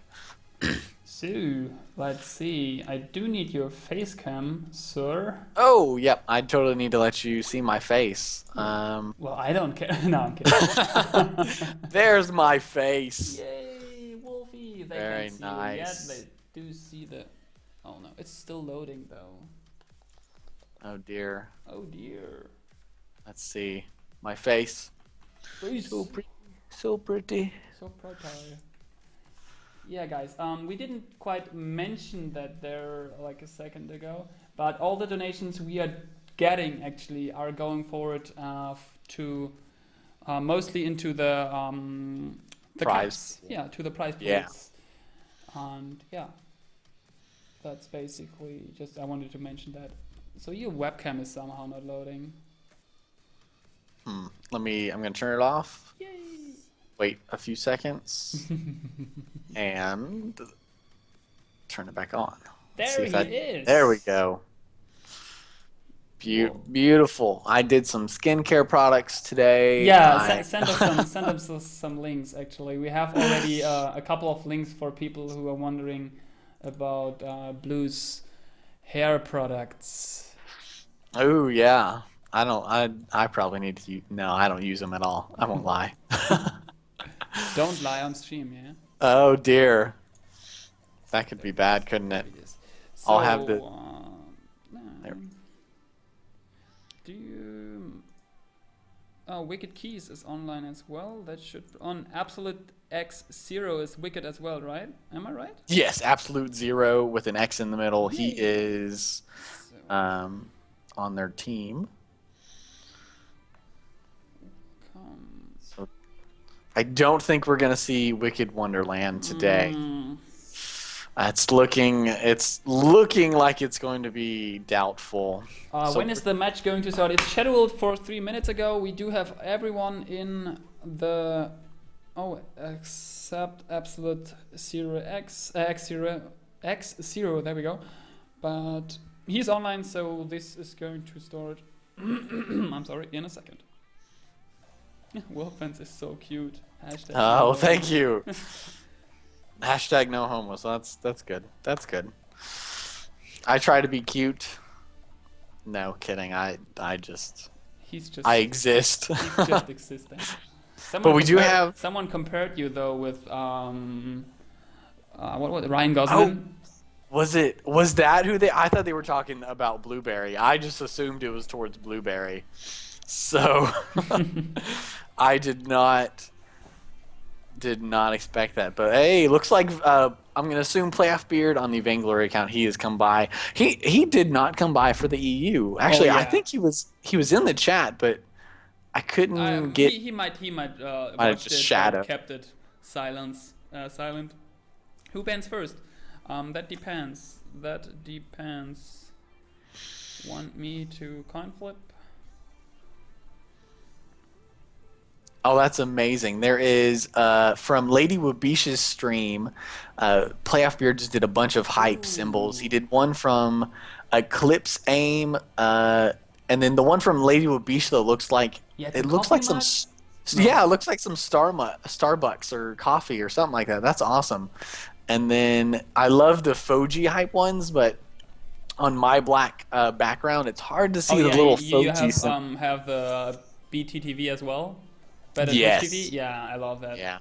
So, let's see. I do need your face cam, sir. Oh, yep. I totally need to let you see my face. Well, I don't care. No, I'm kidding. There's my face. Yay, Wolfie. They Very can't see nice. you yet. They do see the... Oh, no. It's still loading, though. Oh, dear. Oh, dear. Let's see. My face. So pretty. So pretty. So pretty. Yeah, guys, we didn't quite mention that there like a second ago, but all the donations we are getting actually are going forward to mostly into the prize. caps. Yeah, to the prize pools. Yeah. And yeah, that's basically just, I wanted to mention that. So your webcam is somehow not loading. I'm gonna turn it off. Yay! Wait a few seconds. And turn it back on. There he is. There we go. Beautiful. I did some skincare products today. Yeah, send us some links. Actually, we have already a couple of links for people who are wondering about Blue's hair products. Oh yeah. I don't. I probably need to. No, I don't use them at all. I won't lie. Don't lie on stream, yeah? Oh dear. That could be There, bad, couldn't there it? it is. I'll have the. So, There. do you... Oh, Wicked Keys is online as well. That should... On Absolute X0 is Wicked as well, right? Am I right? Yes, absolute zero with an X in the middle. He Yay. is So, on their team. come... So I don't think we're gonna see Wicked Wonderland today. It's looking like it's going to be doubtful. So When is the match going to start? It's scheduled for 3 minutes ago. We do have everyone in the... Oh, except Absolute Zero X0, there we go. But he's online, so this is going to start... I'm sorry, in a second. Wolfens is so cute. Hashtag Oh, no thank homo. you. Hashtag no homo. So that's good. That's good. I try to be cute. No kidding. I just He's just... I exist. He's just existing. But we do have. Someone compared you though with what was it, Ryan Gosling? Was that who they? I thought they were talking about Blueberry. I just assumed it was towards Blueberry. So I did not expect that. But hey, looks like I'm gonna assume Playoff Beard on the Vainglory account. He has come by. He did not come by for the EU. Actually, Oh, yeah. I think he was in the chat, but I couldn't get. He might have watched just it, shadow. but kept it silent. Who bans first? That depends. That depends. Want me to coin flip? Oh, that's amazing. There is from Lady Wabish's stream, Playoff Beard just did a bunch of hype symbols. He did one from Eclipse Aim, and then the one from Lady Wabish though looks like Yeah, it's it a looks like coffee some mug? No. yeah, it looks like some Starbucks or coffee or something like that. That's awesome. And then I love the Foji hype ones, but on my black background, it's hard to see the little you Foji symbol. have the BTTV as well. Better Yes. TV? Yeah, I love that. Yeah.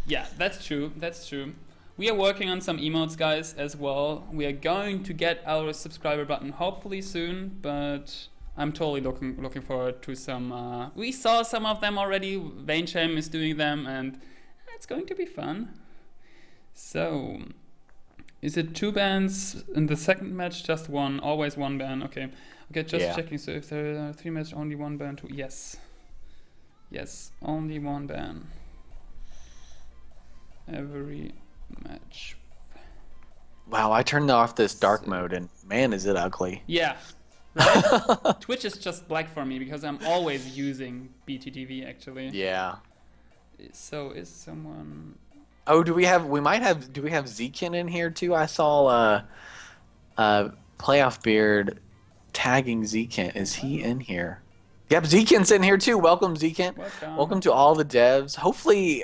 Yeah, that's true. That's true. We are working on some emotes, guys, as well. We are going to get our subscriber button hopefully soon, but I'm totally looking forward to some. We saw some of them already. Vainsham is doing them, and it's going to be fun. So, is it 2 bans in the second match? Just one. Always 1 ban. Okay. Okay, just Yeah. checking. So if there are 3 matches, only 1 ban. 2. Yes. Yes, only 1 ban. Every match. Wow, I turned off this dark mode, and man, is it ugly. Yeah. Right? Twitch is just black for me because I'm always using BTTV actually. Yeah. So is someone... Oh, do we have Zekin in here too? I saw Playoff Beard tagging Zekin. Is he in here? Yep, Zekin's in here too. Welcome, Zekin. Welcome to all the devs. Hopefully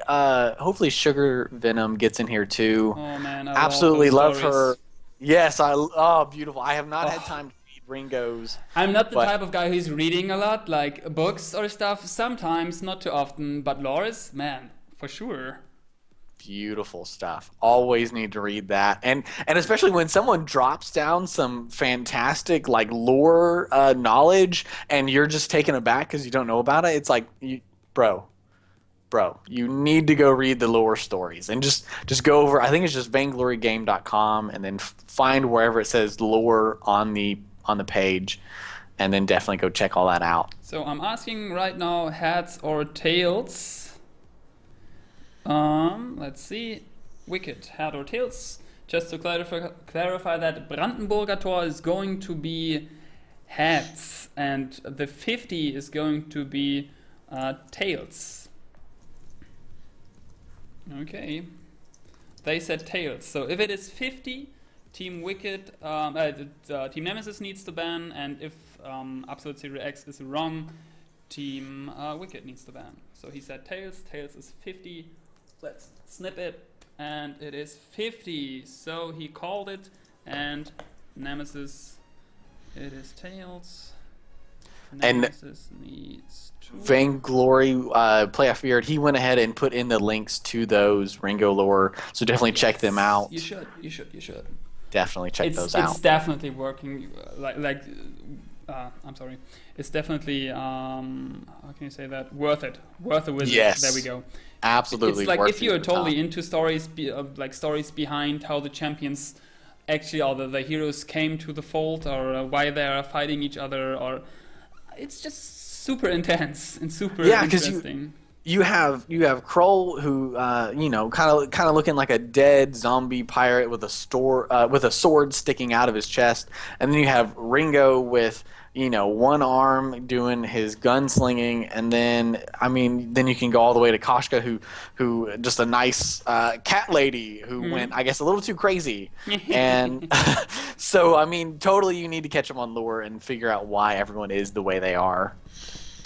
Sugar Venom gets in here too. Oh man, I absolutely love stories. her. Yes, oh beautiful. I have not had time to read Ringo's. I'm not the type of guy who's reading a lot, like books or stuff. Sometimes, not too often. But Loris, man, for sure. Beautiful stuff. Always need to read that, and especially when someone drops down some fantastic like lore knowledge, and you're just taken aback because you don't know about it. It's like, bro, you need to go read the lore stories and just go over. I think it's just vainglorygame.com, and then find wherever it says lore on the page, and then definitely go check all that out. So I'm asking right now, heads or tails? Let's see. Wicked, head or tails? Just to clarify that Brandenburger Tor is going to be heads, and the 50 is going to be tails. Okay. They said tails. So if it is 50, Team Wicked, Team Nemesis needs to ban, and if Absolute Zero X is wrong, Team Wicked needs to ban. So he said tails. Tails is 50. Let's snip it, and it is 50. So he called it, and Nemesis It is Tails. And Nemesis needs to... Vainglory, Playoff Beard, he went ahead and put in the links to those Ringo lore, so definitely check them out. You should. Definitely check those out. It's definitely working. I'm sorry. It's definitely how can you say that? Worth it. Worth a visit. Yes. There we go. Absolutely. It's like worth if you're the totally time. into stories, like stories behind how the champions actually, or the heroes came to the fold, or why they are fighting each other, or it's just super intense and super interesting. You have Kroll, who kind of looking like a dead zombie pirate with a sword sticking out of his chest, and then you have Ringo with one arm doing his gunslinging, and then then you can go all the way to Koshka, who just a nice cat lady who went, I guess, a little too crazy, and so totally you need to catch them on lore and figure out why everyone is the way they are.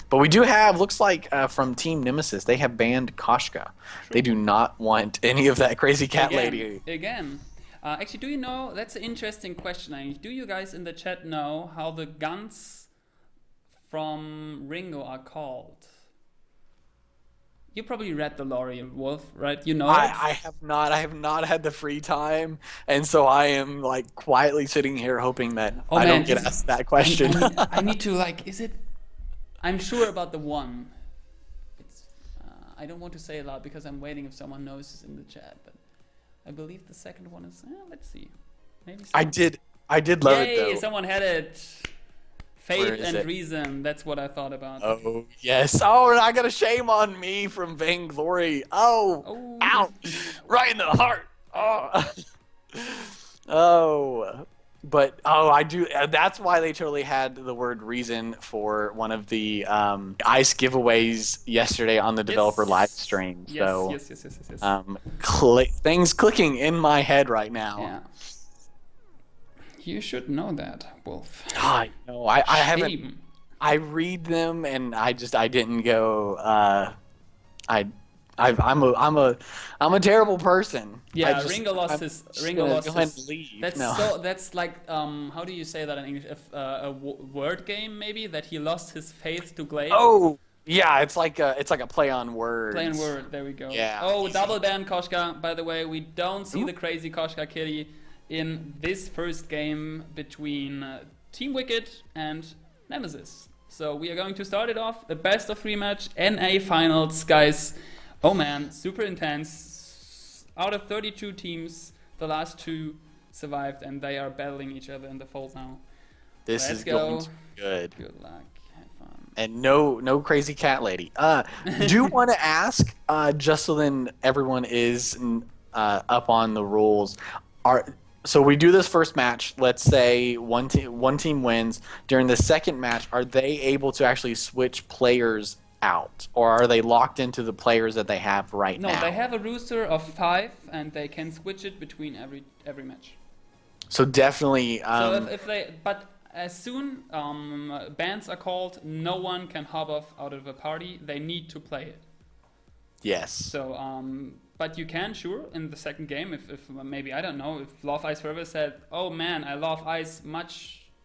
But we do have, looks like from Team Nemesis, they have banned Koshka. True. They do not want any of that crazy cat lady. Again. Actually, do you know, that's an interesting question actually. Do you guys in the chat know how the guns from Ringo are called? You probably read the lore, Wolf, right? You know I have not. I have not had the free time, and so I am like quietly sitting here hoping that I don't get asked that question. I need to is it... I'm sure about the one. It's I don't want to say it loud because I'm waiting if someone knows this in the chat, but I believe the second one is... let's see. Maybe I did love it though. Someone had it. Faith and it? Reason. That's what I thought about. Oh, yes. Oh, and I got a shame on me from Vainglory. Oh. Ow. Right in the heart. Oh. Oh. But, I do. That's why they totally had the word reason for one of the ice giveaways yesterday on the developer live stream. Yes, so, yes. Things clicking in my head right now. Yeah. You should know that, Wolf. I know. I haven't. I read them and I didn't go. I'm a terrible person. Yeah, Ringo lost his. Leave. That's like how do you say that in English? A word game maybe that he lost his faith to Glaive. Oh yeah, it's like a play on words. Play on word. There we go. Yeah. Oh, double ban Koshka. By the way, we don't see the crazy Koshka kitty in this first game between Team Wicked and Nemesis. So we are going to start it off the best of 3 match NA finals, guys. Oh man, super intense. Out of 32 teams, the last 2 survived, and they are battling each other in the fold now. This is going to be good. Good luck. Have fun. And no crazy cat lady. Do want to ask, just so then everyone is up on the rules. So we do this first match. Let's say one team wins. During the second match, are they able to actually switch players out, or are they locked into the players that they have right now? No, they have a roster of 5, and they can switch it between every match. So definitely. So but as soon bans are called, no one can hop off out of a party. They need to play it. Yes. So but you can, sure, in the second game, if maybe, I don't know, if Love Ice Forever said, oh man, I love ice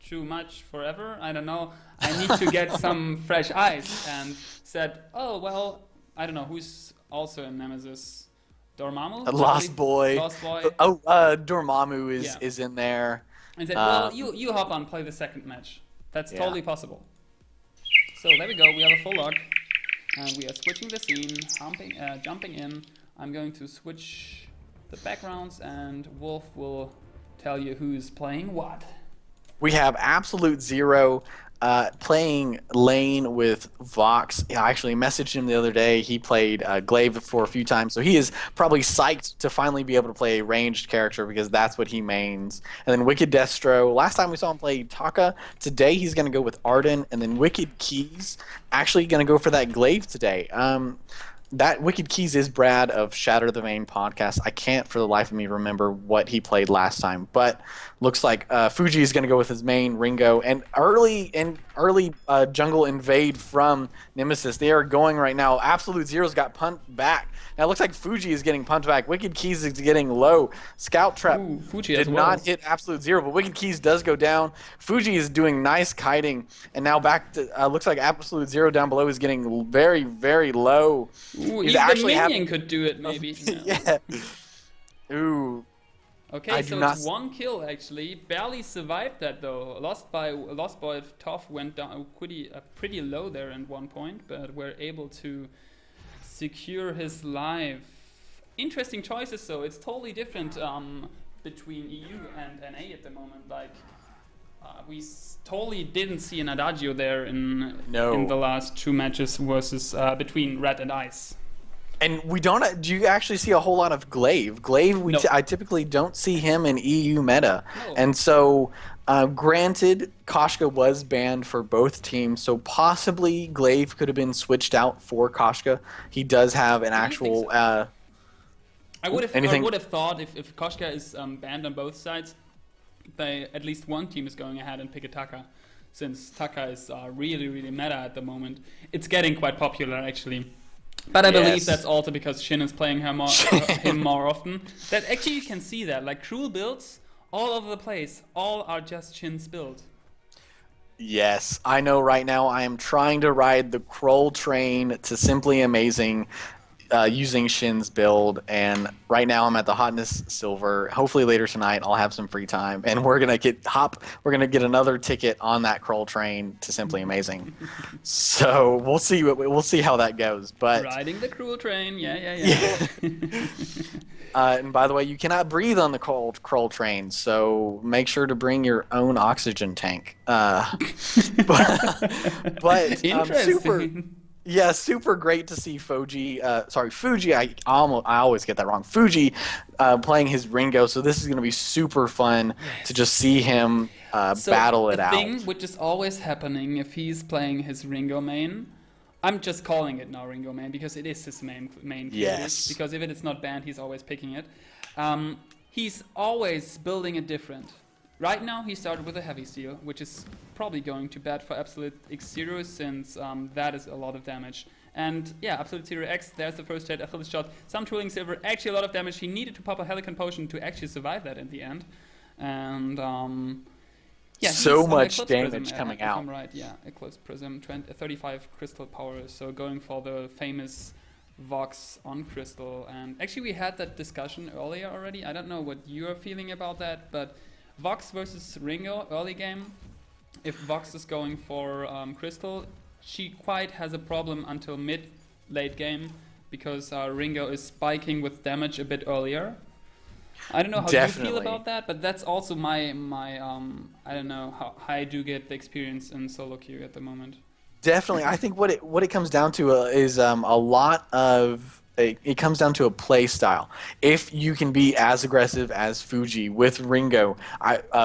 too much forever, I don't know, I need to get some fresh ice, and said, oh, well, I don't know, who's also in Nemesis? Dormammu? Lost Boy. Oh, Dormammu is in there. And said, well, you hop on, play the second match. That's totally possible. So there we go, we have a full lock. And we are switching the scene, jumping in. I'm going to switch the backgrounds, and Wolf will tell you who's playing what. We have Absolute Zero playing lane with Vox. I actually messaged him the other day. He played Glaive for a few times, so he is probably psyched to finally be able to play a ranged character because that's what he mains. And then Wicked Destro. Last time we saw him play Taka. Today he's going to go with Arden, and then Wicked Keys actually going to go for that Glaive today. that Wicked Keys is Brad of Shatter the Vein podcast. I can't for the life of me remember what he played last time, but looks like Fuji is going to go with his main Ringo and early jungle invade from Nemesis. They are going right now. Absolute Zero's got punt back. Now it looks like Fuji is getting punt back. Wicked Keys is getting low. Scout Trap Fuji did as well. not hit Absolute Zero, but Wicked Keys does go down. Fuji is doing nice kiting, and now back to looks like Absolute Zero down below is getting very, very low. Ooh, He's even actually the minion having- could do it, maybe. Yeah. Ooh. Okay, I so do not it's one kill actually. Barely survived that though. Lost by Toff went down pretty low there at one point, but we're able to secure his life. Interesting choices though. It's totally different between EU and NA at the moment. Like we totally didn't see an Adagio there in the last 2 matches versus between Red and Ice. And we don't. Do you actually see a whole lot of Glaive? Glaive, No. I typically don't see him in EU meta, No. and so granted, Koshka was banned for both teams, so possibly Glaive could have been switched out for Koshka. He does have an Do you actual. think so? I would anything- have thought if Koshka is banned on both sides, at least one team is going ahead and pick a Taka, since Taka is really meta at the moment. It's getting quite popular actually. But I believe Yes. that's also because Shin is playing him more often. That actually you can see that, like cruel builds all over the place, all are just Shin's build. Yes, I know. Right now, I am trying to ride the Kroll train to Simply Amazing, using Shin's build, and right now I'm at the Hotness Silver. Hopefully later tonight I'll have some free time, and we're gonna get another ticket on that Kroll train to Simply Amazing. So we'll see how that goes. But Riding the cruel train, yeah. and by the way, you cannot breathe on the Kroll train, so make sure to bring your own oxygen tank. But Interesting. super great to see Fuji. I always get that wrong. Fuji playing his Ringo. So this is going to be super fun to just see him battle it the out. thing which is always happening if he's playing his Ringo main, I'm just calling it now Ringo main because it is his main clearly. Yes. Because if it is not banned, he's always picking it. He's always building it different. Right now, he started with a heavy steel, which is probably going to bad for Absolute X0 since that is a lot of damage. And yeah, Absolute Zero X, there's the first hit, Achilles shot, some Tooling Silver, actually a lot of damage. He needed to pop a Helicon Potion to actually survive that in the end. And yeah, so he's on much Eclipse damage Prism, coming if out. I'm right, yeah, Eclipse Prism, 35 crystal power, so going for the famous Vox on crystal. And actually we had that discussion earlier already. I don't know what you're feeling about that, but Vox versus Ringo early game, if Vox is going for crystal, she quite has a problem until late game because Ringo is spiking with damage a bit earlier. I don't know how you feel about that, but that's also my I don't know how I do get the experience in solo queue at the moment. Definitely, I think what it comes down to is a lot of. It comes down to a play style. If you can be as aggressive as Fuji with Ringo,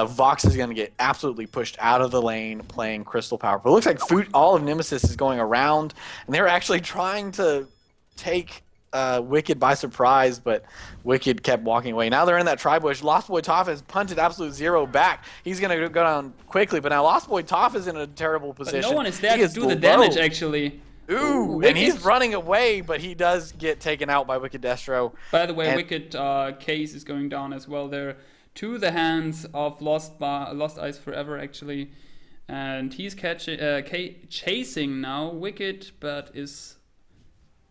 Vox is going to get absolutely pushed out of the lane playing Crystal Power. But it looks like all of Nemesis is going around, and they're actually trying to take Wicked by surprise, but Wicked kept walking away. Now they're in that tri-bush. Lost Boy Toph has punted Absolute Zero back. He's going to go down quickly, but now Lost Boy Toph is in a terrible position. But no one is there He to do the low. damage actually. Ooh, and he's running away, but he does get taken out by Wicked Destro. By the way, Wicked Case is going down as well there to the hands of Lost Ice Forever actually. And he's chasing now Wicked, but is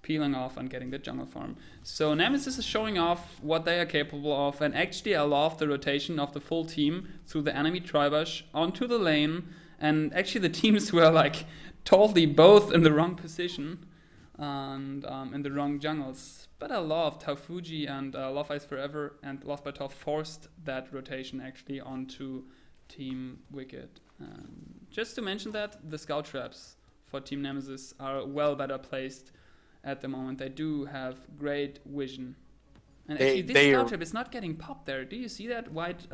peeling off and getting the jungle farm. So Nemesis is showing off what they are capable of, and actually I love the rotation of the full team through the enemy tri-bush onto the lane, and actually the teams were like totally both in the wrong position and in the wrong jungles. But I loved how Fuji and Love Ice Forever and Lost by Top forced that rotation actually onto Team Wicked. Just to mention that, the scout traps for Team Nemesis are well better placed at the moment. They do have great vision. And actually this scout trap is not getting popped there. Do you see that white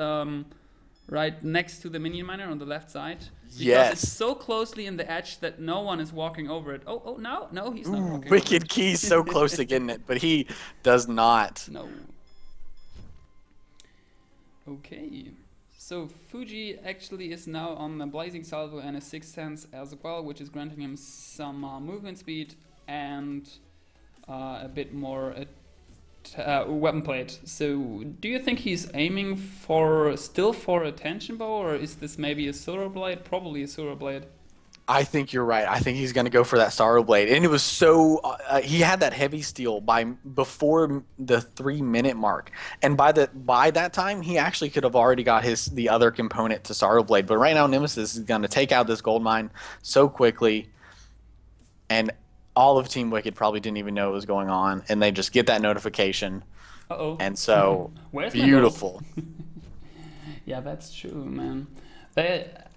right next to the minion miner on the left side. Because Yes. it's so closely in the edge that no one is walking over it. Oh, no, he's not walking over Wicked it. Key's so close to getting it, but he does not. No. Okay. So Fuji actually is now on the Blazing Salvo and a Sixth Sense as well, which is granting him some movement speed and a bit more weapon plate. So do you think he's aiming still for a tension bow, or is this maybe a silver blade? Probably a silver blade. I think you're right. I think he's going to go for that Sorrow Blade, and it was so he had that heavy steel before the 3-minute mark, and by that time he actually could have already got the other component to Sorrow Blade. But right now Nemesis is going to take out this gold mine so quickly, and all of Team Wicked probably didn't even know what was going on, and they just get that notification. Uh-oh. And so Where's my beautiful. Yeah, that's true, man.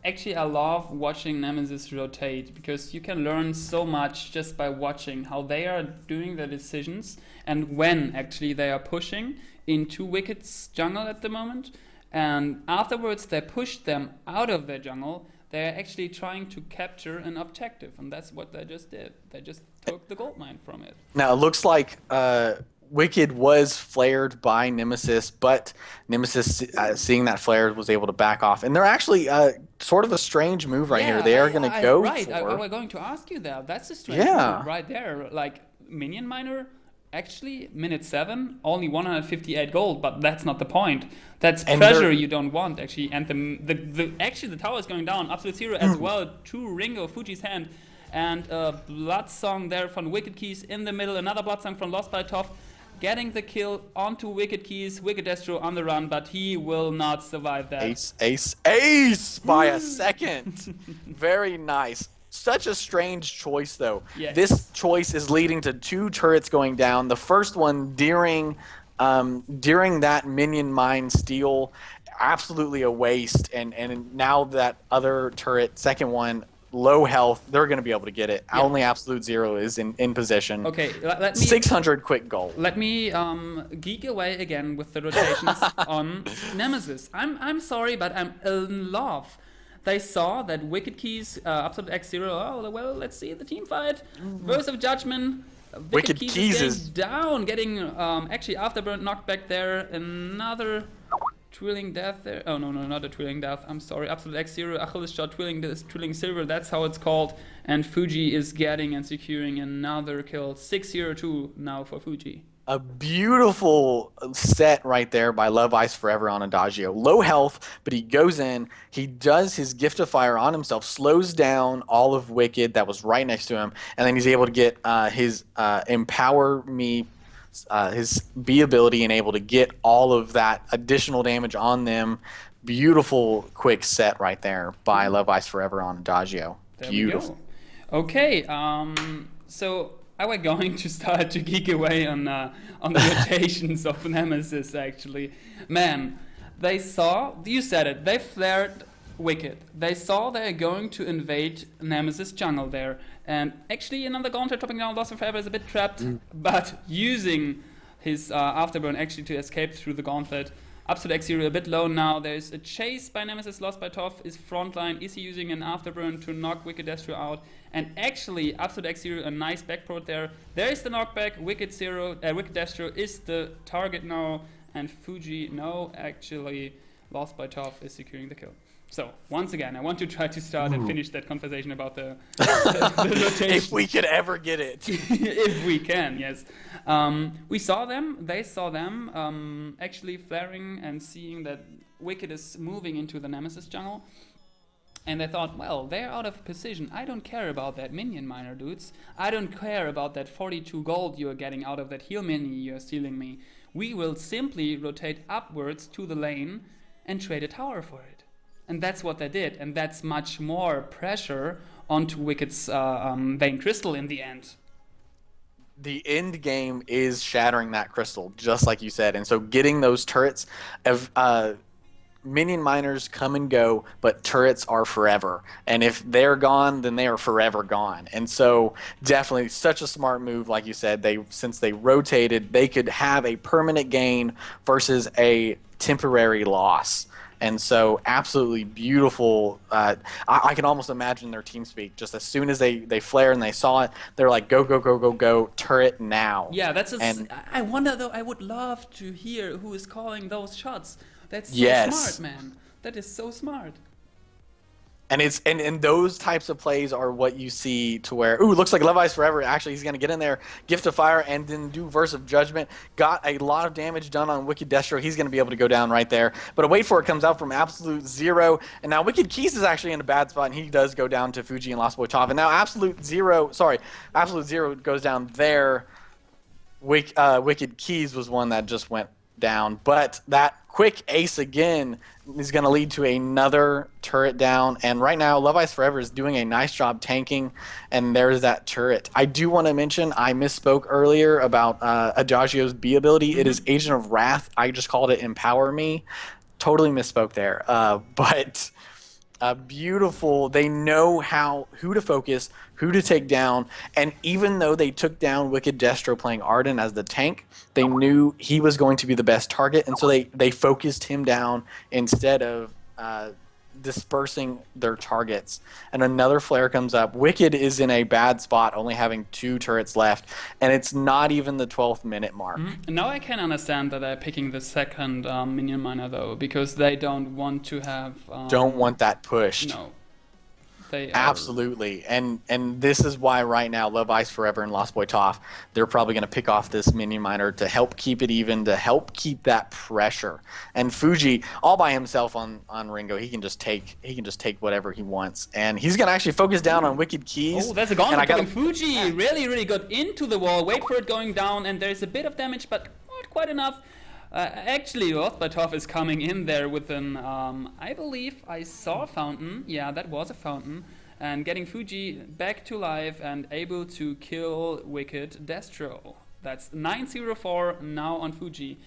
Actually, I love watching Nemesis rotate because you can learn so much just by watching how they are doing their decisions and when actually they are pushing into Wicked's jungle at the moment. And afterwards, they push them out of their jungle. They're actually trying to capture an objective, and that's what they just did. They just took the gold mine from it. Now it looks like Wicked was flared by Nemesis, but Nemesis, seeing that flare, was able to back off. And they're actually sort of a strange move right here. They are going to go right. for... I was going to ask you that. That's a strange move right there. Like, Minion Miner, actually, minute 7, only 158 gold, but that's not the point. That's pressure you don't want, actually. And the tower is going down. Absolute Zero as well to Ringo, Fuji's hand. And Blood Song there from Wicked Keys in the middle. Another Blood Song from Lost by Toff. Getting the kill onto Wicked Keys. Wicked Destro on the run, but he will not survive that. Ace by a second. Very nice. Such a strange choice, though. Yes. This choice is leading to 2 turrets going down. The first one during that minion mine steal, absolutely a waste. And now that other turret, second one, low health, they're going to be able to get it. Yeah. Only Absolute Zero is in position. Okay, let me 600 quick gold. Let me geek away again with the rotations on Nemesis. I'm sorry, but I'm in love. They saw that Wicked Keys, Absolute X0. Oh well, let's see the team fight. Verse of Judgment. Wicked Keys is down, getting actually Afterburn knocked back there. Another Twilling Death there. Oh, no, not a Twilling Death. I'm sorry. Absolute X0, Achilles Shot, Twilling Silver. That's how it's called. And Fuji is getting and securing another kill. 6-0-2 now for Fuji. A beautiful set right there by Love Ice Forever on Adagio. Low health, but he goes in. He does his Gift of Fire on himself, slows down all of Wicked that was right next to him, and then he's able to get his Empower Me, his B ability, and able to get all of that additional damage on them. Beautiful quick set right there by Love Ice Forever on Adagio. Beautiful. Okay, so I was going to start to geek away on the rotations of Nemesis, actually. Man, they saw, you said it, they flared Wicked. They saw they're going to invade Nemesis jungle there. And actually another Gauntlet topping down Lost Forever is a bit trapped, but using his Afterburn actually to escape through the Gauntlet. Absolute X0 a bit low now. There's a chase by Nemesis, Lost by Toff is frontline. Is he using an Afterburn to knock Wicked Destro out? And actually, Absolute X0, a nice backport there. There's the knockback. Wicked Destro is the target now. And Fuji, no, actually, Lost by Toff is securing the kill. So, once again, I want to try to start and finish that conversation about the rotation. If we could ever get it. If we can, yes. We saw them, they saw them, actually flaring and seeing that Wicked is moving into the Nemesis jungle. And they thought, well, they're out of position. I don't care about that minion miner, dudes. I don't care about that 42 gold you're getting out of that heal mini you're stealing me. We will simply rotate upwards to the lane and trade a tower for it. And that's what they did, and that's much more pressure onto Wicked's Vein Crystal in the end. The end game is shattering that crystal, just like you said. And so getting those turrets, minion miners come and go, but turrets are forever. And if they're gone, then they are forever gone. And so definitely such a smart move, like you said. Since they rotated, they could have a permanent gain versus a temporary loss. And so absolutely beautiful. I can almost imagine their team speak. Just as soon as they flare and they saw it, they're like, go, go, go, go, go, turret now. Yeah, that's and I wonder though. I would love to hear who is calling those shots. That's so Yes. smart, man. That is so smart. And it's and those types of plays are what you see to where, ooh, looks like Levi's Forever. Actually, he's going to get in there, Gift of Fire, and then do Verse of Judgment. Got a lot of damage done on Wicked Destro. He's going to be able to go down right there. But a Wait For It comes out from Absolute Zero. And now Wicked Keys is actually in a bad spot, and he does go down to Fuji and Lost Boy Toph. And now Absolute Zero goes down there. Wicked Keys was one that just went down. But that quick ace again is going to lead to another turret down. And right now, Levi's Forever is doing a nice job tanking. And there's that turret. I do want to mention, I misspoke earlier about Adagio's B ability. It is Agent of Wrath. I just called it Empower Me. Totally misspoke there. But beautiful. They know who to focus, who to take down, and even though they took down Wicked Destro playing Arden as the tank, they knew he was going to be the best target, and so they focused him down instead of dispersing their targets. And another flare comes up. Wicked is in a bad spot, only having 2 turrets left, and it's not even the 12th minute mark. Now I can understand that they're picking the second minion miner though, because they don't want to have. Don't want that pushed. No. They Absolutely, and this is why right now Levi's Forever and Lost Boy Toph, they're probably going to pick off this minion miner to help keep it even, to help keep that pressure. And Fuji, all by himself on Ringo, he can just take whatever he wants, and he's going to actually focus down on Wicked Keys. Oh, there's a gauntlet putting Fuji really got into the wall. Wait for it going down, and there's a bit of damage, but not quite enough. Actually, Lost Boy Toph is coming in there with an, I believe I saw a fountain. Yeah, that was a fountain. And getting Fuji back to life and able to kill Wicked Destro. That's 904 now on Fuji.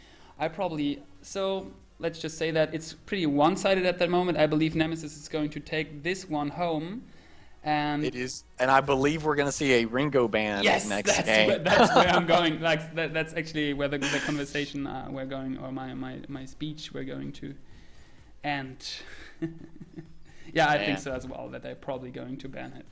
So let's just say that it's pretty one-sided at that moment. I believe Nemesis is going to take this one home. And it is, and I believe we're going to see a Ringo ban next game. That's where I'm going. Like that's actually where the conversation we're going, or my speech we're going to end. Yeah, I think so as well. That they're probably going to ban it.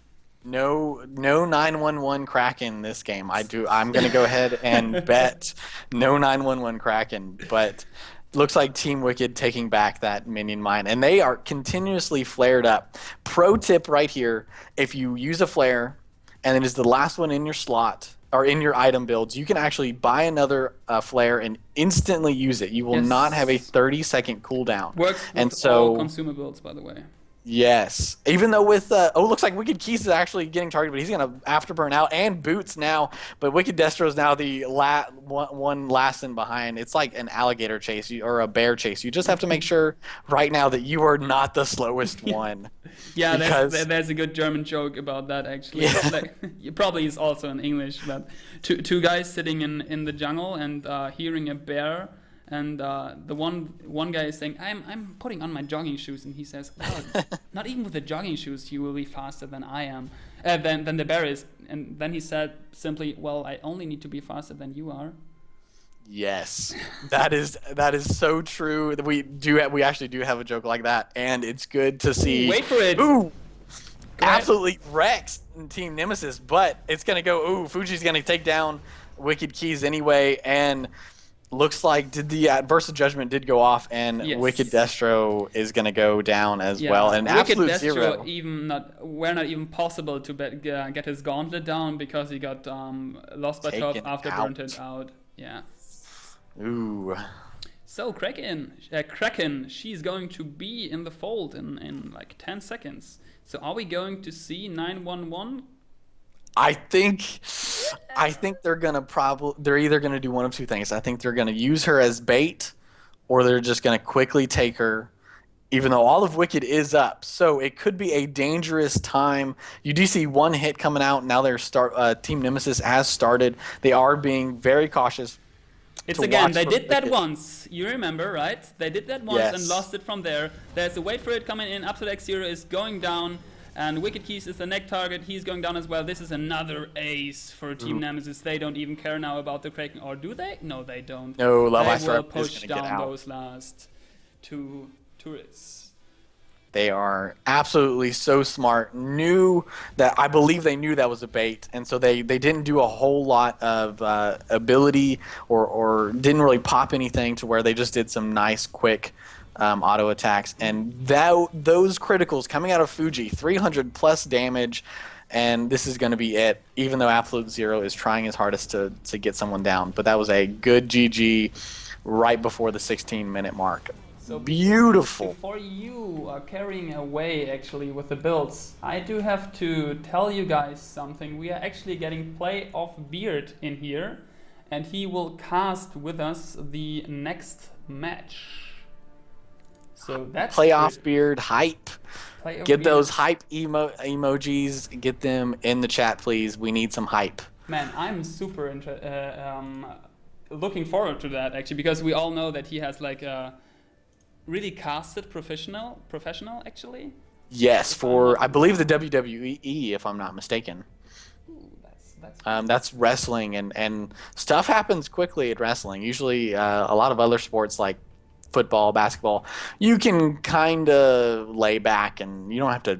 No 911 Kraken this game. I'm going to go ahead and bet no 911 Kraken, but. Looks like Team Wicked taking back that minion mine, and they are continuously flared up. Pro tip right here, if you use a flare and it is the last one in your slot or in your item builds, you can actually buy another flare and instantly use it. You will not have a 30-second cooldown. Works with all consumables, by the way. Yes. Even though with looks like Wicked Keys is actually getting targeted, but he's going to afterburn out, and Boots now. But Wicked Destro is now the one last in behind. It's like an alligator chase or a bear chase. You just have to make sure right now that you are not the slowest one. Yeah, there's a good German joke about that actually. Yeah. Probably is also in English, but two guys sitting in the jungle and hearing a bear. And the one guy is saying, I'm putting on my jogging shoes, and he says, oh, not even with the jogging shoes you will be faster than I am, than the bear is. And then he said simply, well, I only need to be faster than you are. Yes, that is so true. We actually do have a joke like that, and it's good to see. Wait for it. Ooh, absolutely wrecks Team Nemesis, but it's gonna go. Ooh, Fuji's gonna take down Wicked Keys anyway, and. Looks like the Verse of Judgment did go off, and Wicked Destro is going to go down as well. And Wicked Absolute Destro Zero. Were not even possible to get his gauntlet down because he got lost by Toph after burnt it out. Yeah. Ooh. So Kraken, she's going to be in the fold in like 10 seconds. So are we going to see 911? I think they're either gonna do one of two things. I think they're gonna use her as bait, or they're just gonna quickly take her, even though all of Wicked is up. So it could be a dangerous time. You do see one hit coming out. Now Team Nemesis has started. They are being very cautious. They did that once. You remember, right? They did that once and lost it from there. There's a wait for it coming in. Absolute X0 is going down. And Wicked Keys is the next target. He's going down as well. This is another ace for Team Nemesis. They don't even care now about the Kraken. Or do they? No, they don't. No, They will push down those last two turrets. They are absolutely so smart. I believe they knew that was a bait, and so they didn't do a whole lot of ability or didn't really pop anything to where they just did some nice quick auto attacks. And those criticals coming out of Fuji, 300 plus damage, and this is going to be it. Even though Absolute Zero is trying his hardest to get someone down, but that was a good GG right before the 16-minute mark. So beautiful. Before you are carrying away actually with the builds, I do have to tell you guys something. We are actually getting Play of Beard in here, and he will cast with us the next match. So that's Playoff Beard hype. Play of Get Beard. those hype emojis. Get them in the chat, please. We need some hype. Man, I'm super looking forward to that actually, because we all know that he has like a really casted professional actually. Yes, for I believe the WWE, if I'm not mistaken. Ooh, that's That's wrestling, and stuff happens quickly at wrestling. Usually, a lot of other sports like football, basketball, you can kind of lay back and you don't have to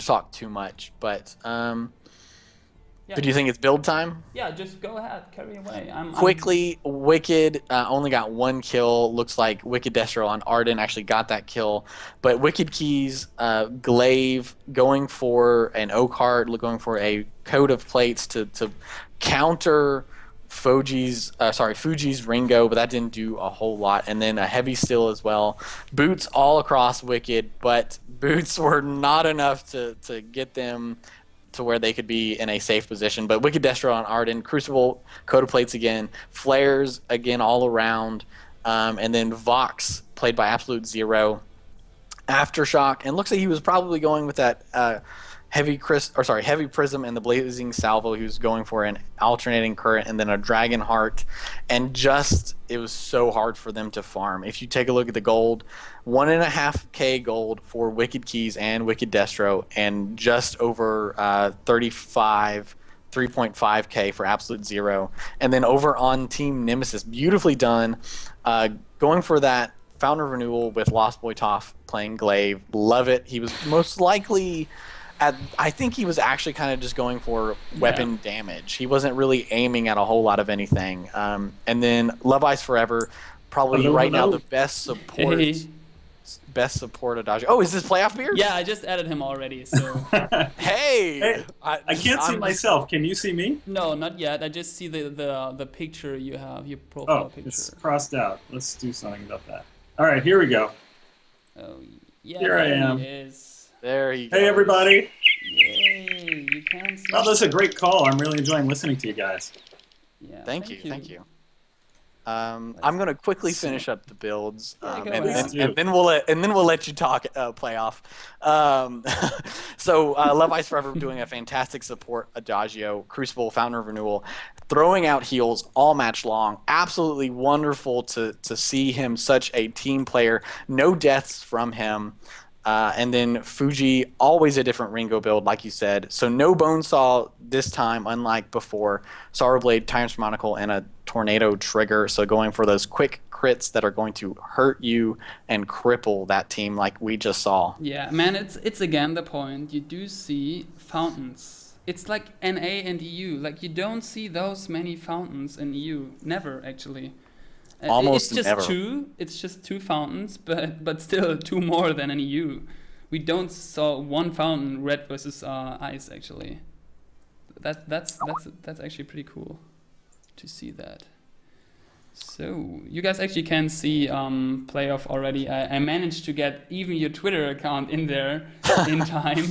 talk too much. But yeah. do you think it's build time? Yeah, just go ahead, carry away. Quickly, Wicked only got one kill. Looks like Wicked Destro on Arden actually got that kill. But Wicked Keys, Glaive going for an Oak-Heart, going for a coat of plates to counter Fuji's Ringo, but that didn't do a whole lot. And then a Heavy Steel as well. Boots all across Wicked, but boots were not enough to get them to where they could be in a safe position. But Wicked Destro on Arden, Crucible, Coda Plates again, Flares again all around, and then Vox, played by Absolute Zero, Aftershock, and looks like he was probably going with that Heavy Prism and the Blazing Salvo. He was going for an Alternating Current and then a Dragon Heart, and it was so hard for them to farm. If you take a look at the gold, 1.5k gold for Wicked Keys and Wicked Destro, and just over 3.5k for Absolute Zero. And then over on Team Nemesis, beautifully done, going for that Fountain of Renewal with Lost Boy Toph playing Glaive. Love it. He was most likely I think he was actually kind of just going for weapon damage. He wasn't really aiming at a whole lot of anything. And then Love Ice Forever, probably now the best support. Best support Adagio. Oh, is this Playoff Beard? Yeah, I just added him already. So hey, I can't see myself. Can you see me? No, not yet. I just see the picture you have, your profile picture. It's crossed out. Let's do something about that. All right, here we go. Oh, yeah. Here I am. He is. There you go. Hey, everybody. Yay, you can see. Oh, that's a great call. I'm really enjoying listening to you guys. Yeah, thank you. I'm gonna quickly finish up the builds, and then we'll let you talk playoff. So Love Ice Forever doing a fantastic support Adagio, Crucible, Fountain of Renewal, throwing out heals all match long. Absolutely wonderful to see him, such a team player. No deaths from him. And then Fuji, always a different Ringo build, like you said. So no Bonesaw this time, unlike before. Sorrow Blade, Tyrant's Monocle, and a Tornado Trigger. So going for those quick crits that are going to hurt you and cripple that team like we just saw. Yeah, man, it's again the point. You do see fountains. It's like NA and EU. Like, you don't see those many fountains in EU. Never, actually. Almost it's just never. It's just two fountains, but still two more than an EU. We don't saw one fountain, red versus ice, actually. That's actually pretty cool to see that. So you guys actually can see playoff already. I managed to get even your Twitter account in there in time.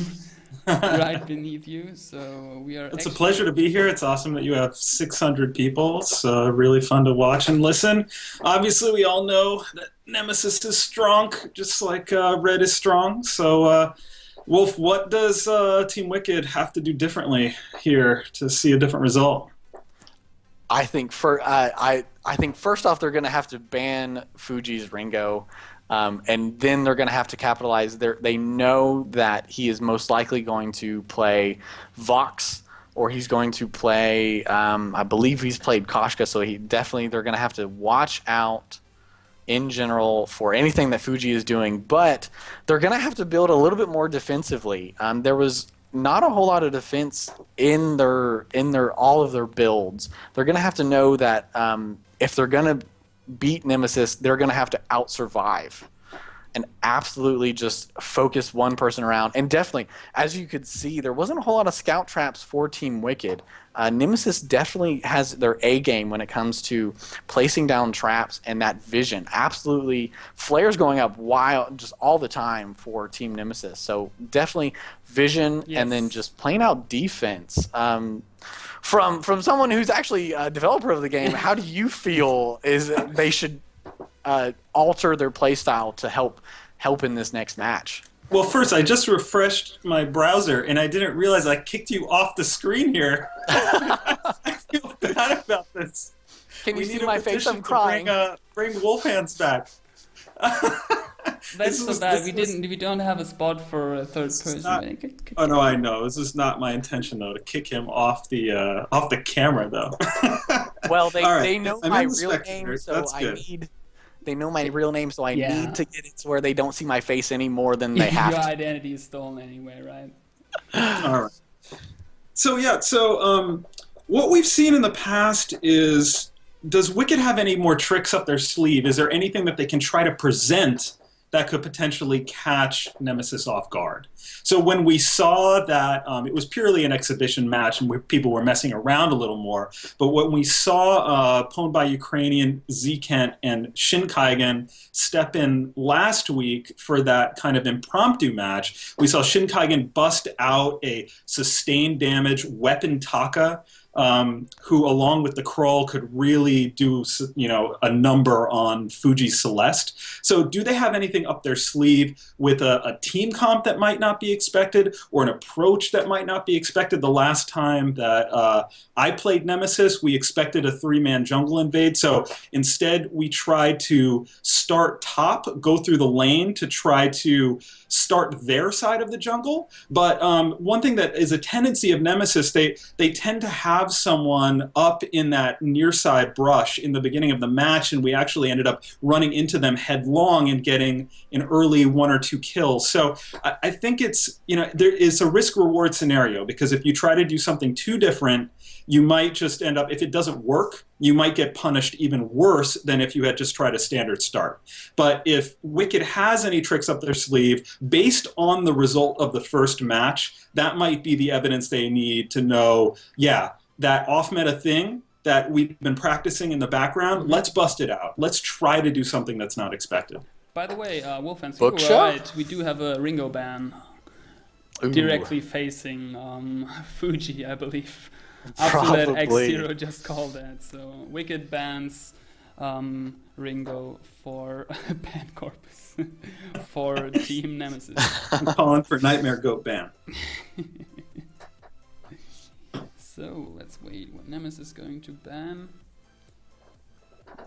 Right beneath you, so we are. It's a pleasure to be here. It's awesome that you have 600 people. It's really fun to watch and listen. Obviously, we all know that Nemesis is strong, just like Red is strong. So, Wolf, what does Team Wicked have to do differently here to see a different result? I think I think first off they're going to have to ban Fuji's Ringo. And then they're going to have to capitalize. They know that he is most likely going to play Vox, or he's going to play. I believe he's played Koshka, so they're going to have to watch out in general for anything that Fuji is doing, but they're going to have to build a little bit more defensively. There was not a whole lot of defense in their all of their builds. They're going to have to know that if they're going to beat Nemesis, they're going to have to out-survive and absolutely just focus one person around. And definitely, as you could see, there wasn't a whole lot of scout traps for Team Wicked. Nemesis definitely has their A game when it comes to placing down traps and that vision. Absolutely, flares going up wild just all the time for Team Nemesis. So definitely vision, and then just plain out defense. From someone who's actually a developer of the game, how do you feel is they should alter their playstyle to help in this next match? Well, first, I just refreshed my browser, and I didn't realize I kicked you off the screen here. I feel bad about this. Can you see my face? I'm crying. Bring Wolfhands back. That's so bad. We don't have a spot for a third person. Oh no, I know. This is not my intention though, to kick him off the camera though. Well, right. they know my real name, so They know my real name, so I need to get it to where they don't see my face any more than they have Your to. identity is stolen anyway, right? All right. So what we've seen in the past is, does Wicked have any more tricks up their sleeve? Is there anything that they can try to present that could potentially catch Nemesis off guard? So when we saw that it was purely an exhibition match and people were messing around a little more, but when we saw Pwned by Ukrainian, Z-Kent, and Shinkaigen step in last week for that kind of impromptu match, we saw Shinkaigen bust out a sustained damage weapon Taka, who, along with the crawl, could really do, a number on Fuji Celeste. So do they have anything up their sleeve with a team comp that might not be expected, or an approach that might not be expected? The last time that I played Nemesis, we expected a 3-man jungle invade. So instead, we tried to start top, go through the lane to try to start their side of the jungle. But one thing that is a tendency of Nemesis, they tend to have someone up in that near side brush in the beginning of the match, and we actually ended up running into them headlong and getting an early 1 or 2 kills. So I think it's, there is a risk-reward scenario, because if you try to do something too different, you might just end up, if it doesn't work, you might get punished even worse than if you had just tried a standard start. But if Wicked has any tricks up their sleeve, based on the result of the first match, that might be the evidence they need to know, that off-meta thing that we've been practicing in the background, let's bust it out. Let's try to do something that's not expected. By the way, Wolfhands, you were right. We do have a Ringo ban directly facing Fuji, I believe. After that, X0 just called that. So Wicked bans Ringo for ban corpus for Team Nemesis. I'm calling for Nightmare Goat ban. So let's wait. What Nemesis is going to ban?